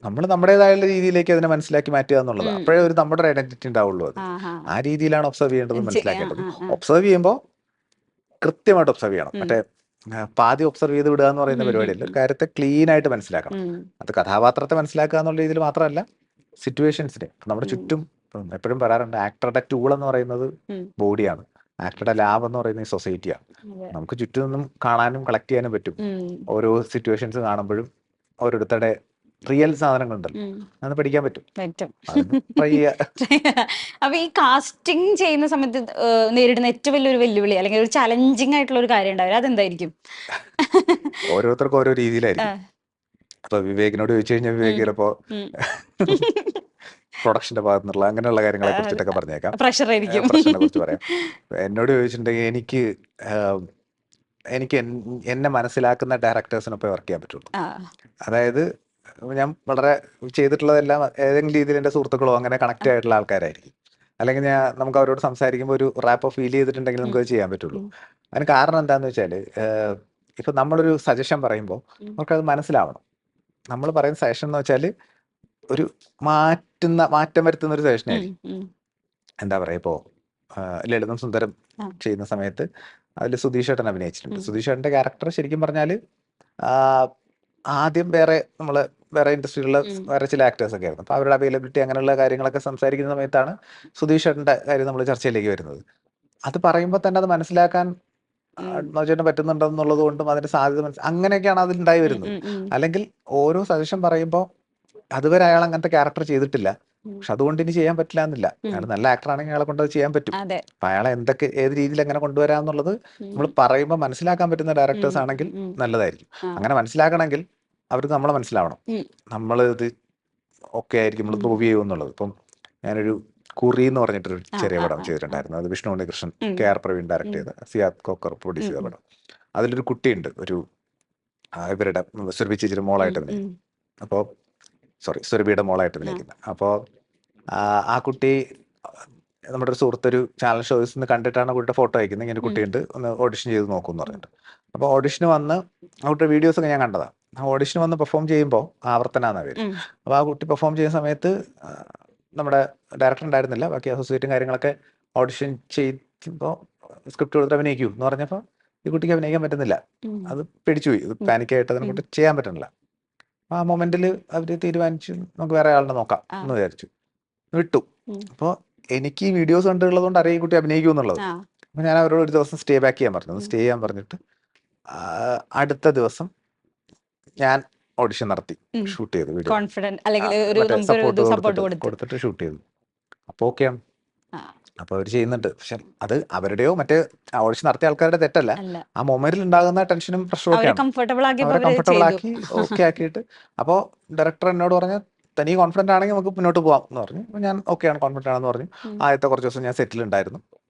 നമ്മൾ നമ്മുടേതായ രീതിയിലേക്ക് അതിനെ മനസ്സിലാക്കി മാറ്റുക എന്നുള്ളത്, അപ്പോഴേ ഒരു നമ്മുടെ ഒരു ഐഡന്റിറ്റി ഉണ്ടാവുള്ളൂ. അത് ആ രീതിയിലാണ് ഒബ്സർവ് ചെയ്യേണ്ടത്, മനസ്സിലാക്കേണ്ടത്. ഒബ്സർവ് ചെയ്യുമ്പോൾ കൃത്യമായിട്ട് ഒബ്സർവ് ചെയ്യണം. മറ്റേ പാതി ഒബ്സർവ് ചെയ്ത് വിടുക എന്ന് പറയുന്ന പരിപാടിയല്ല. ഒരു കാര്യത്തെ ക്ലീൻ ആയിട്ട് മനസ്സിലാക്കണം. അത് കഥാപാത്രത്തെ മനസ്സിലാക്കുക എന്നുള്ള രീതിയിൽ മാത്രമല്ല, സിറ്റുവേഷൻസിനെ നമ്മുടെ ചുറ്റും. എപ്പോഴും പറയാറുണ്ട്, ആക്ടറുടെ ടൂൾ എന്ന് പറയുന്നത് ബോഡിയാണ്, ആക്ടറുടെ ലാബ് എന്ന് പറയുന്നത് സൊസൈറ്റിയാണ്. നമുക്ക് ചുറ്റും നിന്നും കാണാനും കളക്ട് ചെയ്യാനും പറ്റും. ഓരോ സിറ്റുവേഷൻസ് കാണുമ്പോഴും ഓരോരുത്തരുടെ റിയൽ സാധനങ്ങളുണ്ടല്ലോ, അത് പഠിക്കാൻ പറ്റും. ട്രൈ ചെയ്യുക. അപ്പൊ ഈ കാസ്റ്റിംഗ് ചെയ്യുന്ന സമയത്ത് നേരിടുന്ന ഏറ്റവും വലിയൊരു വെല്ലുവിളി അല്ലെങ്കിൽ ഒരു ചലഞ്ചിങ് ആയിട്ടുള്ള ഒരു കാര്യം ഉണ്ടാവില്ല, അതെന്തായിരിക്കും? ഓരോരുത്തർക്കും ഓരോ രീതിയിലായിരിക്കും. അപ്പൊ വിവേകിനോട് ചോദിച്ചു കഴിഞ്ഞാൽ വിവേക് ചിലപ്പോ പ്രൊഡക്ഷന്റെ ഭാഗത്തു നിന്നുള്ള അങ്ങനെയുള്ള കാര്യങ്ങളെ കുറിച്ചിട്ടൊക്കെ പറഞ്ഞേക്കാം. പ്രഷറിനെ കുറിച്ച് പറയാം. എന്നോട് ചോദിച്ചിട്ടുണ്ടെങ്കിൽ എനിക്ക് എന്നെ മനസ്സിലാക്കുന്ന ഡയറക്ടേഴ്സിനൊപ്പം വർക്ക് ചെയ്യാൻ പറ്റുള്ളൂ. അതായത് ഞാൻ വളരെ ചെയ്തിട്ടുള്ളതെല്ലാം ഏതെങ്കിലും രീതിയിൽ എൻ്റെ സുഹൃത്തുക്കളോ അങ്ങനെ കണക്ട് ആയിട്ടുള്ള ആൾക്കാരായിരിക്കും. അല്ലെങ്കിൽ നമുക്ക് അവരോട് സംസാരിക്കുമ്പോൾ ഒരു റാപ്പ് ഫീൽ ചെയ്തിട്ടുണ്ടെങ്കിൽ നമുക്ക് അത് ചെയ്യാൻ പറ്റുള്ളൂ. അതിന് കാരണം എന്താണെന്ന് വെച്ചാൽ, ഇപ്പൊ നമ്മളൊരു സജഷൻ പറയുമ്പോൾ അവർക്കത് മനസ്സിലാവണം. നമ്മൾ പറയുന്ന സജഷൻ എന്ന് വെച്ചാൽ ഒരു മാറ്റം വരുത്തുന്ന ഒരു സജഷനായിരിക്കും. എന്താ പറയാ, ഇപ്പോ ലളിതം സുന്ദരം ചെയ്യുന്ന സമയത്ത് അതിൽ സുധീഷ് ഏട്ടൻ അഭിനയിച്ചിട്ടുണ്ട്. സുധീഷ് ഏട്ടന്റെ ക്യാരക്ടർ ശരിക്കും പറഞ്ഞാൽ ആദ്യം വേറെ ഇൻഡസ്ട്രിയിലുള്ള വേറെ ചില ആക്ടേഴ്സ് ഒക്കെ ആയിരുന്നു. അപ്പോൾ അവരുടെ അവൈലബിലിറ്റി അങ്ങനെയുള്ള കാര്യങ്ങളൊക്കെ സംസാരിക്കുന്ന സമയത്താണ് സുധീഷ് ഏട്ടന്റെ കാര്യം നമ്മൾ ചർച്ചയിലേക്ക് വരുന്നത്. അത് പറയുമ്പോൾ തന്നെ അത് മനസ്സിലാക്കാൻ നോച്ചേട്ടന് പറ്റുന്നുണ്ടെന്നുള്ളത് കൊണ്ടും അതിന്റെ സാധ്യത അങ്ങനെയൊക്കെയാണ് അതിലുണ്ടായി വരുന്നത്. അല്ലെങ്കിൽ ഓരോ സജഷൻ പറയുമ്പോൾ അതുവരെ അയാൾ അങ്ങനത്തെ ക്യാരക്ടർ ചെയ്തിട്ടില്ല, പക്ഷെ അതുകൊണ്ട് ഇനി ചെയ്യാൻ പറ്റില്ല എന്നില്ല. അയാൾ നല്ല ആക്ടർ ആണെങ്കിൽ അയാളെ കൊണ്ട് അത് ചെയ്യാൻ പറ്റും. അപ്പൊ അയാളെ ഏത് രീതിയിൽ എങ്ങനെ കൊണ്ടുവരാന്നുള്ളത് നമ്മൾ പറയുമ്പോൾ മനസ്സിലാക്കാൻ പറ്റുന്ന ഡയറക്ടേഴ്സ് ആണെങ്കിൽ നല്ലതായിരിക്കും. അങ്ങനെ മനസ്സിലാക്കണമെങ്കിൽ അവർക്ക് നമ്മളെ മനസ്സിലാവണം, നമ്മൾ ഇത് ഓക്കെ ആയിരിക്കും, നമ്മൾ പ്രൂവ് ചെയ്യുമെന്നുള്ളത്. ഇപ്പം ഞാനൊരു കുറി എന്ന് പറഞ്ഞിട്ടൊരു ആ ചെറിയ ആ പടം ആ ആ ചെയ്തിട്ടുണ്ടായിരുന്നു. അത് വിഷ്ണു ഉണ്ണികൃഷ്ണൻ, ഉം, കെ ആർ പ്രവീൺ ഡയറക്ട് ഉം, ചെയ്ത, സിയാദ് കോക്കർ പ്രൊഡ്യൂസ് ഉം, ചെയ്ത ഉം, പടം. അതിലൊരു കുട്ടിയുണ്ട്, ഒരു ഇവരുടെ സുരഭി ചേച്ചിയുടെ ഉം, മോളായിട്ട് ഉം, അഭിനയിക്കുന്നത്. അപ്പോൾ സുരഭിയുടെ മോളായിട്ട് ആ, അഭിനയിക്കുന്നത്. അപ്പോൾ ആ കുട്ടി നമ്മുടെ ഒരു സുഹൃത്ത് ഒരു ചാനൽ ഷോയിൽ നിന്ന് കണ്ടിട്ടാണ് കുട്ടിയുടെ ഫോട്ടോ അയക്കുന്നത്. ഇങ്ങനെ ഉം, കുട്ടിയുണ്ട്, ഒന്ന് ഓഡിഷൻ ചെയ്ത് നോക്കുമെന്ന് പറഞ്ഞിട്ട്. അപ്പോൾ ഓഡിഷന് വന്ന് ആ കുട്ടിയുടെ വീഡിയോസ് ഒക്കെ ഞാൻ കണ്ടതാണ്. ആ ഓഡിഷന് വന്ന് പെർഫോം ചെയ്യുമ്പോൾ ആവർത്തന എന്നാണ് പേര്. ഉം, അപ്പോൾ ആ കുട്ടി പെർഫോം ചെയ്യുന്ന സമയത്ത് നമ്മുടെ ഡയറക്ടർ ഉണ്ടായിരുന്നില്ല, ബാക്കി അസോസിയേറ്റും കാര്യങ്ങളൊക്കെ ഓഡിഷൻ ചെയ്യുമ്പോൾ സ്ക്രിപ്റ്റ് കൊടുത്ത് അഭിനയിക്കൂ എന്ന് പറഞ്ഞപ്പോൾ ഈ കുട്ടിക്ക് അഭിനയിക്കാൻ പറ്റുന്നില്ല. ഉം, അത് പേടിച്ചുപോയി, ഇത് ഉം, പാനിക്കായിട്ട് അതിനെ ഉം, കൊണ്ട് ചെയ്യാൻ പറ്റുന്നില്ല. ആ മൊമെന്റിൽ അവർ തീരുമാനിച്ചു നമുക്ക് വേറെ ആളിനെ നോക്കാം ആ, എന്ന് വിചാരിച്ചു, വിട്ടു. ഉം, അപ്പോൾ എനിക്ക് ഈ വീഡിയോസ് കണ്ടുള്ളത് കൊണ്ട് അറിയാം ഈ കുട്ടി അഭിനയിക്കും എന്നുള്ളത്. ആ, അപ്പോൾ ഞാൻ അവരോട് ഒരു ദിവസം സ്റ്റേ ബാക്ക് ചെയ്യാൻ പറഞ്ഞു. ഉം, സ്റ്റേ ചെയ്യാൻ പറഞ്ഞിട്ട് അടുത്ത ദിവസം ഞാൻ ഓഡിഷൻ നടത്തി, ഉം. ഷൂട്ട് ചെയ്തു വീഡിയോ. കോൺഫിഡന്റ് അല്ലെങ്കിൽ ഒരു മറ്റേ നമുക്കൊരു സപ്പോർട്ട് ഇത് സപ്പോർട്ട് കൊടുത്തിട്ട് കൊടുത്ത് കൊടുത്തിട്ട് ഷൂട്ട് ചെയ്തു. അപ്പോൾ ഓക്കെയാണ്. ആ, അപ്പോൾ അവർ ചെയ്യുന്നുണ്ട്. പക്ഷെ അത് അവരുടെയോ മറ്റേ ഓഡിഷൻ നടത്തിയ ആൾക്കാരുടെ തെറ്റല്ല. അല്ല ആ മൊമെന്റിൽ ഉണ്ടാകുന്ന ടെൻഷനും പ്രഷറും അവരെ ഒക്കെയാണ്. കംഫർട്ടബിൾ ആക്കിയപ്പോ അവരെ അവര് കംഫർട്ടബിൾ ചെയ്തു. ആക്കി ഓക്കെ ആക്കിയിട്ട് അപ്പോൾ ഡയറക്ടർ എന്നോട് പറഞ്ഞ തനി കോൺഫിഡൻ്റ് ആണെങ്കിൽ നമുക്ക് മുന്നോട്ട് പോകാം എന്ന് പറഞ്ഞു. അപ്പോൾ ഞാൻ ഓക്കെയാണ്, കോൺഫിഡൻ്റ് ആണെന്ന് പറഞ്ഞു. ഉം, ആദ്യത്തെ കുറച്ച് ദിവസം ഞാൻ സെറ്റിൽ ഉണ്ടായിരുന്നു.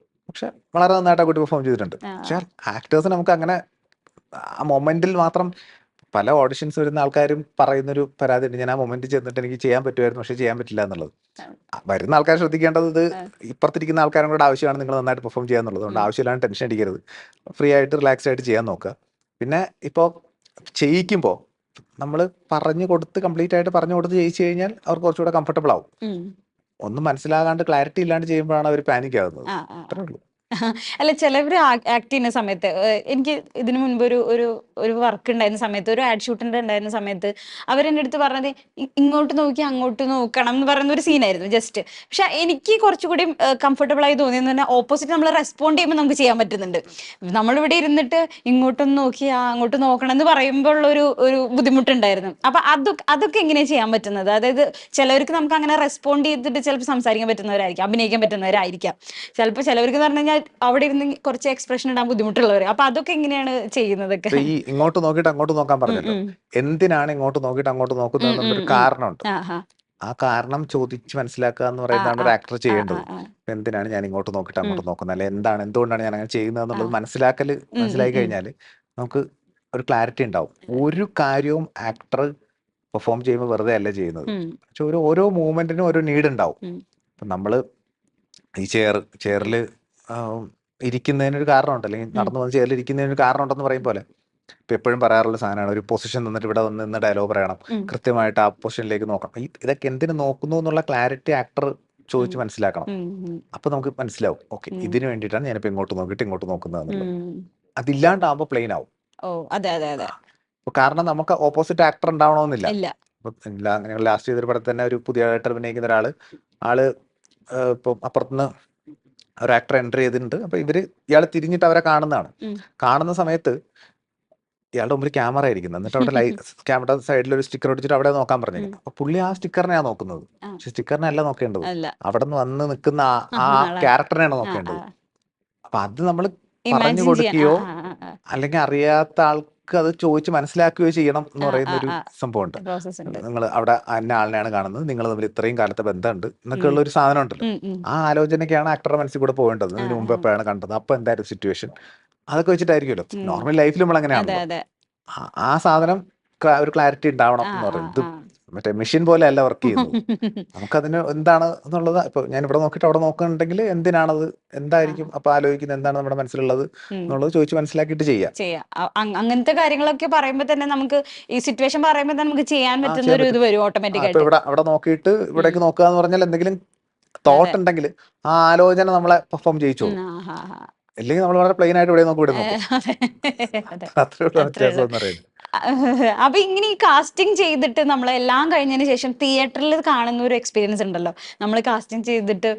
പക്ഷെ വളരെ നന്നായിട്ട് ആ കുട്ടി പെർഫോം ചെയ്തിട്ടുണ്ട്. ആ, പക്ഷേ ആക്ടേഴ്സ് നമുക്ക് അങ്ങനെ ആ മൊമെന്റിൽ മാത്രം, പല ഓഡിഷൻസ് വരുന്ന ആൾക്കാരും പറയുന്നൊരു പരാതി ഉണ്ട്, ഞാൻ ആ മൊമെന്റിൽ ചെന്നിട്ട് എനിക്ക് ചെയ്യാൻ പറ്റുമായിരുന്നു പക്ഷെ ചെയ്യാൻ പറ്റില്ല എന്നുള്ളത്. വരുന്ന ആൾക്കാർ ശ്രദ്ധിക്കേണ്ടത് ഇത് ആ, ഇപ്പുറത്തിരിക്കുന്ന ആൾക്കാരും കൂടെ ആവശ്യമാണ് നിങ്ങൾ നന്നായിട്ട് പെർഫോം ചെയ്യുക എന്നുള്ളത്. അതുകൊണ്ട് ഉം, ആവശ്യമില്ലാണ്ട് ടെൻഷൻ അടിക്കരുത്, ഫ്രീ ആയിട്ട് റിലാക്സ്ഡ് ആയിട്ട് ചെയ്യാൻ നോക്കുക. പിന്നെ ഇപ്പോൾ ചെയ്യിക്കുമ്പോൾ നമ്മൾ പറഞ്ഞു കൊടുത്ത് കംപ്ലീറ്റ് ആയിട്ട് പറഞ്ഞു കൊടുത്ത് ചെയ്യിച്ചു കഴിഞ്ഞാൽ അവർക്ക് കുറച്ചുകൂടെ കംഫർട്ടബിൾ ആവും. ഉം, ഒന്നും മനസ്സിലാകാണ്ട് ക്ലാരിറ്റി ഇല്ലാണ്ട് ചെയ്യുമ്പോഴാണ് അവർ പാനിക് ആകുന്നത്. ആ, ആ. അത്രേ ഉള്ളൂ. അല്ല ചിലവര് ആക്ട് ചെയ്യുന്ന സമയത്ത് എനിക്ക് ഇതിനു മുൻപ് ഒരു വർക്ക് ഉണ്ടായിരുന്ന സമയത്ത്, ഒരു ആഡ് ഷൂട്ടിന്റെ ഉണ്ടായിരുന്ന സമയത്ത് അവരെന്റെ അടുത്ത് പറഞ്ഞത് ഇങ്ങോട്ട് നോക്കി അങ്ങോട്ട് നോക്കണം എന്ന് പറയുന്ന ഒരു സീനായിരുന്നു ജസ്റ്റ്. പക്ഷെ എനിക്ക് കുറച്ചുകൂടി കംഫർട്ടബിൾ ആയി തോന്നിയെന്ന് പറഞ്ഞാൽ ഓപ്പോസിറ്റ് നമ്മൾ റെസ്പോണ്ട് ചെയ്യുമ്പോൾ നമുക്ക് ചെയ്യാൻ പറ്റുന്നുണ്ട്. നമ്മളിവിടെ ഇരുന്നിട്ട് ഇങ്ങോട്ടൊന്ന് നോക്കി അങ്ങോട്ട് നോക്കണം എന്ന് പറയുമ്പോൾ ഉള്ള ഒരു ബുദ്ധിമുട്ടുണ്ടായിരുന്നു. അപ്പൊ അതൊക്കെ എങ്ങനെയാണ് ചെയ്യാൻ പറ്റുന്നത്? അതായത് ചിലവർക്ക് നമുക്ക് അങ്ങനെ റെസ്പോണ്ട് ചെയ്തിട്ട് ചിലപ്പോൾ സംസാരിക്കാൻ പറ്റുന്നവരായിരിക്കാം, അഭിനയിക്കാൻ പറ്റുന്നവരായിരിക്കാം. ചിലപ്പോൾ ചിലവർക്ക് എന്ന് പറഞ്ഞു കഴിഞ്ഞാൽ അവിടെ ഇരുന്ന് കുറച്ച് എക്സ്പ്രഷൻ ഇടാൻ ബുദ്ധിമുട്ടുള്ളവർ. അപ്പൊ അതൊക്കെ എങ്ങനെയാണ് ചെയ്യുന്നതൊക്കെ? ഇപ്പൊ ഈ ഇങ്ങോട്ട് നോക്കിയിട്ട് അങ്ങോട്ട് നോക്കാൻ ഉം, പറഞ്ഞല്ലോ, ഉം, എന്തിനാണ് ഇങ്ങോട്ട് നോക്കിയിട്ട് അങ്ങോട്ട് ഉം, നോക്കുന്നത് ഉം, എന്നുള്ളൊരു ഉം. കാരണമുണ്ട്. ആ, ആ, ആ കാരണം ചോദിച്ച് മനസ്സിലാക്കുക എന്ന് ആ, പറയുന്നതാണ് ആ, ഒരു ആക്ടർ ആ, ചെയ്യേണ്ടത്. ആ, ഇപ്പൊ എന്തിനാണ് ഞാൻ ഇങ്ങോട്ട് നോക്കിയിട്ട് ഉം, അങ്ങോട്ട് നോക്കുന്നത്, അല്ലെ എന്തുകൊണ്ടാണ് ഞാൻ അങ്ങനെ ചെയ്യുന്നത് ആ, എന്നുള്ളത് ഉം, മനസ്സിലായി ഉം, കഴിഞ്ഞാൽ നമുക്ക് ഒരു ക്ലാരിറ്റി ഉണ്ടാവും. ഒരു കാര്യവും ആക്ടർ പെർഫോം ചെയ്യുമ്പോൾ വെറുതെ അല്ല ചെയ്യുന്നത്. ഉം, പക്ഷെ ഓരോ മൂവ്മെന്റിനും ഒരു നീഡ് ഉണ്ടാവും. ഉം, ഇപ്പം നമ്മൾ ഈ ചെയറിൽ ഇരിക്കുന്നതിനൊരു കാരണമുണ്ട്, അല്ലെങ്കിൽ ഉം, നടന്നു വന്ന് ചെയറിൽ ഇരിക്കുന്നതിനൊരു കാരണമുണ്ടെന്ന് പറയും പോലെ. ഇപ്പം എപ്പോഴും പറയാറുള്ള സാധനമാണ്, ഒരു പൊസിഷൻ നിന്നിട്ട് ഇവിടെ വന്ന് നിന്ന് ഡയലോഗ് പറയണം, ഉം, കൃത്യമായിട്ട് ആ പൊസിഷനിലേക്ക് നോക്കണം. ഇതൊക്കെ എന്തിനു നോക്കുന്നു എന്നുള്ള ക്ലാരിറ്റി ആക്ടർ ഉം, ചോദിച്ച് മനസ്സിലാക്കണം. ഉം, ഉം, അപ്പോൾ നമുക്ക് മനസ്സിലാവും, ഓക്കെ ഉം, ഇതിന് വേണ്ടിയിട്ടാണ് ഞാനിപ്പോൾ ഇങ്ങോട്ട് നോക്കിയിട്ട് ഇങ്ങോട്ട് നോക്കുന്നത് എന്നുള്ളത്. ഉം. അതില്ലാണ്ടാകുമ്പോൾ പ്ലെയിൻ ആവും. ഓ അതെ അതെ അതെ. അപ്പോൾ കാരണം നമുക്ക് ഓപ്പോസിറ്റ് ആക്ടർ ഉണ്ടാവണമെന്നില്ല. ഇല്ല. ഇപ്പം ഞങ്ങൾ ലാസ്റ്റ് ചെയ്തൊരു പടത്തിൽ തന്നെ ഒരു പുതിയതായിട്ട് അഭിനയിക്കുന്ന ആള് ഇപ്പം അപ്പുറത്തുനിന്ന് ഒരു ആക്ടർ എൻട്രി ചെയ്തിട്ടുണ്ട്. അപ്പോൾ ഇയാൾ തിരിഞ്ഞിട്ട് അവരെ കാണുന്നതാണ്. ഉം. കാണുന്ന സമയത്ത് ഇയാളുടെ മുമ്പിൽ ക്യാമറ ആയിരിക്കുന്നത്, എന്നിട്ട് അവിടെ ക്യാമറ സൈഡിൽ ഒരു സ്റ്റിക്കർ ഒടിച്ചിട്ട് അവിടെ നോക്കാൻ പറഞ്ഞിരിക്കുന്നത്. അപ്പൊ പുള്ളി ആ സ്റ്റിക്കറിനെയാണ് നോക്കുന്നത്, ആ. പക്ഷെ സ്റ്റിക്കറിനെ അല്ല നോക്കേണ്ടത്, അല്ല. അവിടെ നിന്ന് വന്ന് നിൽക്കുന്ന ആ ആളെ. ക്യാരക്ടറിനെയാണ് ആ, നോക്കേണ്ടത്. ആ. അപ്പൊ അത് നമ്മൾ പറഞ്ഞു ഇമാജിൻ ചെയ്യാൻ. കൊടുക്കുകയോ ആ, ആ, ആ, അല്ലെങ്കിൽ അറിയാത്ത ആൾക്ക് അത് ചോദിച്ച് മനസ്സിലാക്കുകയോ ചെയ്യണം എന്ന് ആ, പറയുന്ന ഒരു ആ. സംഭവമുണ്ട്. പ്രോസസ് ഉണ്ട്. നിങ്ങൾ അവിടെ അന്ന ആളിനെയാണ് കാണുന്നത്, നിങ്ങൾ തമ്മിൽ ഇത്രയും കാലത്തെ ബന്ധമുണ്ട് എന്നൊക്കെ ഉം, ഉള്ള ഒരു സാധനം ഉണ്ടല്ലോ. ഉം, ഉം. ആ ആലോചനയ്ക്കാണ് ആക്ടറുടെ മനസ്സിൽ കൂടെ പോകേണ്ടത്. ആ, ഇതിന് മുമ്പ് ആ. എപ്പോഴാണ് കണ്ടത്, അപ്പൊ എന്തായിരുന്നു സിറ്റുവേഷൻ, അതൊക്കെ വെച്ചിട്ടായിരിക്കുമല്ലോ. ഉം. നോർമൽ ലൈഫിൽ നമ്മൾ അതെ അങ്ങനെയാണല്ലോ. അതെ. ആ സാധനം ഒരു ക്ലാരിറ്റി ഉണ്ടാവണം ആ, എന്ന് ആ, പറയുന്നത്. ആ. മറ്റേ മെഷീൻ പോലെ അല്ല വർക്ക് ചെയ്യുന്നത്. നമുക്കതിന് എന്താണ് എന്നുള്ളത്, ഇപ്പൊ ഞാൻ ഇവിടെ നോക്കിയിട്ട് അവിടെ നോക്കുന്നുണ്ടെങ്കിൽ എന്തിനാണത്, എന്തായിരിക്കും അപ്പൊ ആലോചിക്കുന്നത്, എന്താണ് നമ്മുടെ മനസ്സിലുള്ളത് ഉം. എന്നുള്ളത് ചോദിച്ച് മനസ്സിലാക്കിയിട്ട് ചെയ്യാം. ചെയ്യാം. അങ്ങനത്തെ കാര്യങ്ങളൊക്കെ പറയുമ്പോ തന്നെ നമുക്ക് ഈ സിറ്റുവേഷൻ പറയുമ്പോ തന്നെ നമുക്ക് ചെയ്യാൻ ആ പറ്റുന്ന ചെയ്യാൻ ഒരു ഇത് പറ്റും. വരും ഓട്ടോമാറ്റിക് ഇപ്പൊ ആയിട്ട്. അവിടെ നോക്കിയിട്ട് ഇവിടേക്ക് നോക്കുക എന്ന് പറഞ്ഞാൽ എന്തെങ്കിലും തോട്ട് അതെ. ഉണ്ടെങ്കിൽ ആ ആലോചന നമ്മളെ പെർഫോം ചെയ്യിച്ചോളൂ. ആ, ആ, ആ. അല്ലെങ്കിൽ നമ്മൾ വളരെ പ്ലെയിൻ ആയിട്ട് ഇവിടെ നോക്കും, ഇവിടെ നോക്കും. അതെ അതെ. അത്രയുള്ള അത്രേ വ്യത്യാസം ഉള്ളൂ. എന്ന് പറയുന്നത്. അപ്പൊ ഇങ്ങനെ ഈ കാസ്റ്റിംഗ് ചെയ്തിട്ട് നമ്മളെല്ലാം കഴിഞ്ഞതിന് ശേഷം തിയേറ്ററിൽ കാണുന്ന ഒരു എക്സ്പീരിയൻസ് ഉണ്ടല്ലോ, നമ്മൾ കാസ്റ്റിംഗ് ചെയ്തിട്ട്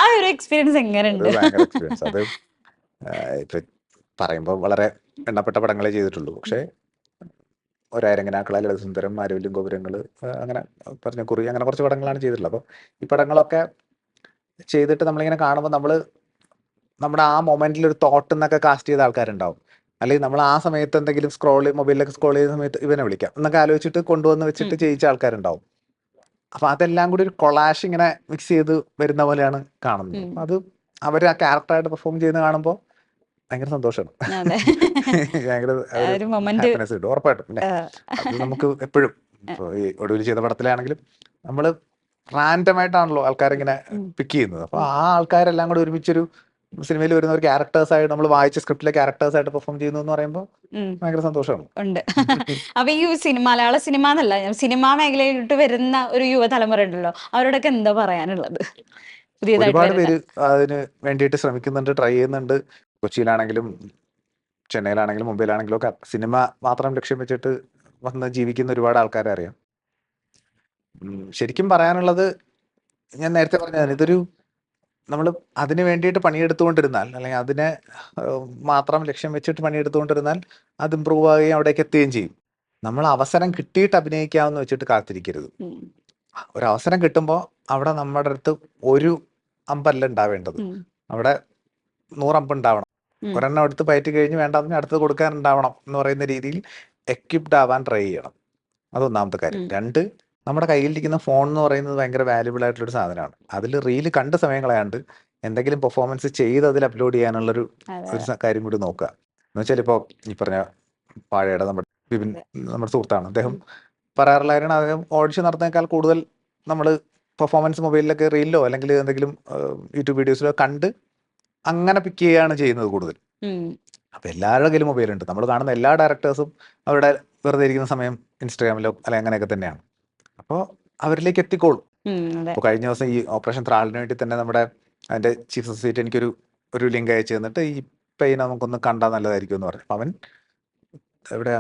ആ ഒരു എക്സ്പീരിയൻസ് അത് എങ്ങനെയുണ്ട്? ഭയങ്കര എക്സ്പീരിയൻസ്. അത് ഇപ്പൊ പറയുമ്പോൾ വളരെ എണ്ണപ്പെട്ട പടങ്ങളെ ചെയ്തിട്ടുള്ളൂ. പക്ഷേ ഒരായിരങ്ങനാക്കള, ലളിതസുന്ദരം, ആരോല്യം ഗോപുരങ്ങൾ, അങ്ങനെ പറഞ്ഞ കുറി, അങ്ങനെ കുറച്ച് പടങ്ങളാണ് ചെയ്തിട്ടുള്ളത്. അപ്പോൾ ഈ പടങ്ങളൊക്കെ ചെയ്തിട്ട് നമ്മളിങ്ങനെ കാണുമ്പോൾ നമ്മുടെ ആ മൊമെന്റിൽ ഒരു തോട്ട് എന്നൊക്കെ കാസ്റ്റ് ചെയ്ത ആൾക്കാരുണ്ടാവും. അല്ലെങ്കിൽ നമ്മൾ ആ സമയത്ത് എന്തെങ്കിലും മൊബൈലിലൊക്കെ സ്ക്രോൾ ചെയ്യുന്ന സമയത്ത് ഇവനെ വിളിക്കാം എന്നൊക്കെ ആലോചിച്ചിട്ട് കൊണ്ടുവന്ന് വെച്ചിട്ട് ചെയ്യിച്ച ആൾക്കാരുണ്ടാവും. അപ്പൊ അതെല്ലാം കൂടി ഒരു കൊളാഷ് ഇങ്ങനെ മിക്സ് ചെയ്ത് വരുന്ന പോലെയാണ് കാണുന്നത്. ഉം. അപ്പൊ അത് അവർ ആ ക്യാരക്ടറായിട്ട് പെർഫോം ചെയ്യുന്നത് കാണുമ്പോൾ ഭയങ്കര സന്തോഷമാണ്. അതെ. ഭയങ്കര ആ ഒരു ഒരു മൊമെന്റ്. ഹാപ്പിനെസ് കിട്ടും ഉറപ്പായിട്ടും. പിന്നെ അത് നമുക്ക് എപ്പോഴും ഇപ്പോൾ ഈ ഒടുവിൽ ചെയ്ത പടത്തിലാണെങ്കിലും നമ്മൾ റാൻഡമായിട്ടാണല്ലോ ആൾക്കാരിങ്ങനെ പിക്ക് ചെയ്യുന്നത്. അപ്പോൾ ആ ആൾക്കാരെല്ലാം കൂടി ഒരുമിച്ചൊരു സിനിമയിൽ വരുന്ന ഒരു ക്യാരക്ടേഴ്സായിട്ട് നമ്മൾ വായിച്ച സ്ക്രിപ്റ്റിലെ ക്യാരക്ടേഴ്സായിട്ട് പെർഫോം ചെയ്യുന്നു എന്ന് പറയുമ്പോൾ ഭയങ്കര സന്തോഷമാണ്. ഉണ്ട്. അപ്പൊ ഈ മലയാള സിനിമ എന്നല്ല, സിനിമാ മേഖലയിലോട്ട് വരുന്ന ഒരു യുവതലമുറ ഉണ്ടല്ലോ, അവരോടൊക്കെ എന്താ പറയാനുള്ളത്? പുതിയതായിട്ട് ഒരുപാട് വരുന്ന. പേര് അതിന് വേണ്ടിയിട്ട് ശ്രമിക്കുന്നുണ്ട്, ട്രൈ ചെയ്യുന്നുണ്ട്. കൊച്ചിയിലാണെങ്കിലും ചെന്നൈയിലാണെങ്കിലും മുംബൈയിലാണെങ്കിലും ഒക്കെ സിനിമ മാത്രം ലക്ഷ്യം വെച്ചിട്ട് വന്ന് ജീവിക്കുന്ന ഒരുപാട് ആൾക്കാരെ അറിയാം. ശരിക്കും പറയാനുള്ളത് ഞാൻ നേരത്തെ പറഞ്ഞതാണ്, ഇതൊരു നമ്മൾ അതിന് വേണ്ടിയിട്ട് പണിയെടുത്തുകൊണ്ടിരുന്നാൽ, അല്ലെങ്കിൽ അതിനെ മാത്രം ലക്ഷ്യം വെച്ചിട്ട് പണിയെടുത്തുകൊണ്ടിരുന്നാൽ അത് ഇമ്പ്രൂവ് ആവുകയും അവിടേക്ക് എത്തുകയും ചെയ്യും. നമ്മൾ അവസരം കിട്ടിയിട്ട് അഭിനയിക്കാമെന്ന് വെച്ചിട്ട് കാത്തിരിക്കരുത്. ഒരു അവസരം കിട്ടുമ്പോൾ അവിടെ നമ്മുടെ അടുത്ത് ഒരു അമ്പല്ല ഉണ്ടാവേണ്ടത്, അവിടെ 100 അമ്പ് ഉണ്ടാവണം. ഒരെണ്ണം എടുത്ത് പയറ്റി കഴിഞ്ഞ് വേണ്ടാന്ന് അടുത്തത് കൊടുക്കാനുണ്ടാവണം എന്ന് പറയുന്ന രീതിയിൽ എക്വിപ്ഡ് ആവാൻ ട്രൈ ചെയ്യണം. അതൊന്നാമത്തെ കാര്യം. 2, നമ്മുടെ കയ്യിലിരിക്കുന്ന ഫോൺ എന്ന് പറയുന്നത് ഭയങ്കര വാല്യുബിൾ ആയിട്ടുള്ളൊരു സാധനമാണ്. അതിൽ റീല് കണ്ട് സമയം കളയാണ്ട് എന്തെങ്കിലും പെർഫോമൻസ് ചെയ്ത് അതിൽ അപ്ലോഡ് ചെയ്യാനുള്ളൊരു കാര്യം കൂടി നോക്കുക. എന്ന് വെച്ചാൽ ഇപ്പോൾ ഈ പറഞ്ഞ പാഴയുടെ നമ്മുടെ വിപിൻ, നമ്മുടെ സുഹൃത്താണ്, അദ്ദേഹം പറയാറുള്ള കാര്യമാണ്, അദ്ദേഹം ഓഡിഷൻ നടത്തുന്നതിനേക്കാൾ കൂടുതൽ നമ്മൾ പെർഫോമൻസ് മൊബൈലിലൊക്കെ റീലിലോ അല്ലെങ്കിൽ എന്തെങ്കിലും യൂട്യൂബ് വീഡിയോസിലോ കണ്ട് അങ്ങനെ പിക്ക് ചെയ്യുകയാണ് ചെയ്യുന്നത് കൂടുതൽ. അപ്പൊ എല്ലാവരുടെ കയ്യിലും മൊബൈലുണ്ട്. നമ്മൾ കാണുന്ന എല്ലാ ഡയറക്ടേഴ്സും അവരുടെ വെറുതെ ഇരിക്കുന്ന സമയം ഇൻസ്റ്റാഗ്രാമിലോ അല്ലെ അങ്ങനെയൊക്കെ തന്നെയാണ്. അപ്പോൾ അവരിലേക്ക് എത്തിക്കോളും. അപ്പോൾ കഴിഞ്ഞ ദിവസം ഈ ഓപ്പറേഷൻ ത്രാളിന് വേണ്ടി തന്നെ നമ്മുടെ അതിന്റെ ചീഫ് സൊസൈറ്റി എനിക്കൊരു ലിങ്ക് അയച്ചു തന്നിട്ട് ഈ പെയിൻ നമുക്കൊന്ന് കണ്ടാൽ നല്ലതായിരിക്കും എന്ന് പറഞ്ഞു. അവൻ എവിടെ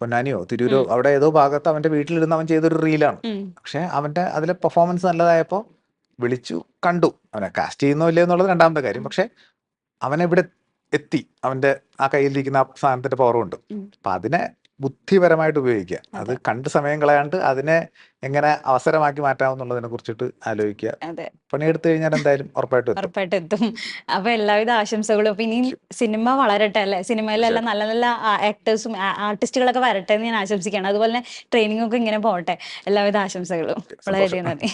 പൊന്നാനിയോ തിരൂരോ അവിടെ ഏതോ ഭാഗത്ത് അവന്റെ വീട്ടിലിരുന്ന് അവൻ ചെയ്തൊരു റീലാണ്. പക്ഷെ അവന്റെ അതിലെ പെർഫോമൻസ് നല്ലതായപ്പോൾ വിളിച്ചു കണ്ടു. അവനെ കാസ്റ്റ് ചെയ്യുന്നോ ഇല്ലയോ എന്നുള്ളത് രണ്ടാമത്തെ കാര്യം. പക്ഷെ അവനെവിടെ എത്തി, അവന്റെ ആ കയ്യിലിരിക്കുന്ന ആ സാധനത്തിന്റെ പവർ കൊണ്ട്. അപ്പൊ അതിനെ ബുദ്ധിപരമായിട്ട് ഉപയോഗിക്കുക, അത് കണ്ട് സമയം കളയാണ്ട് അതിനെ എങ്ങനെ അവസരമാക്കി മാറ്റാമെന്നുള്ളതിനെ കുറിച്ചിട്ട് ആലോചിക്കുക. പണിയെടുത്തു കഴിഞ്ഞാൽ എന്തായാലും ഉറപ്പായിട്ടും എത്തും. അപ്പൊ എല്ലാവിധ ആശംസകളും. അപ്പൊ ഇനി സിനിമ വളരട്ടെ അല്ലെ, സിനിമയിലെല്ലാം നല്ല നല്ല ആക്ടേഴ്സും ആർട്ടിസ്റ്റുകളൊക്കെ വരട്ടെ എന്ന് ഞാൻ ആശംസിക്കുകയാണ്. അതുപോലെ തന്നെ ട്രെയിനിങ് ഒക്കെ ഇങ്ങനെ പോകട്ടെ. എല്ലാവിധ ആശംസകളും. വളരെയധികം നന്ദി.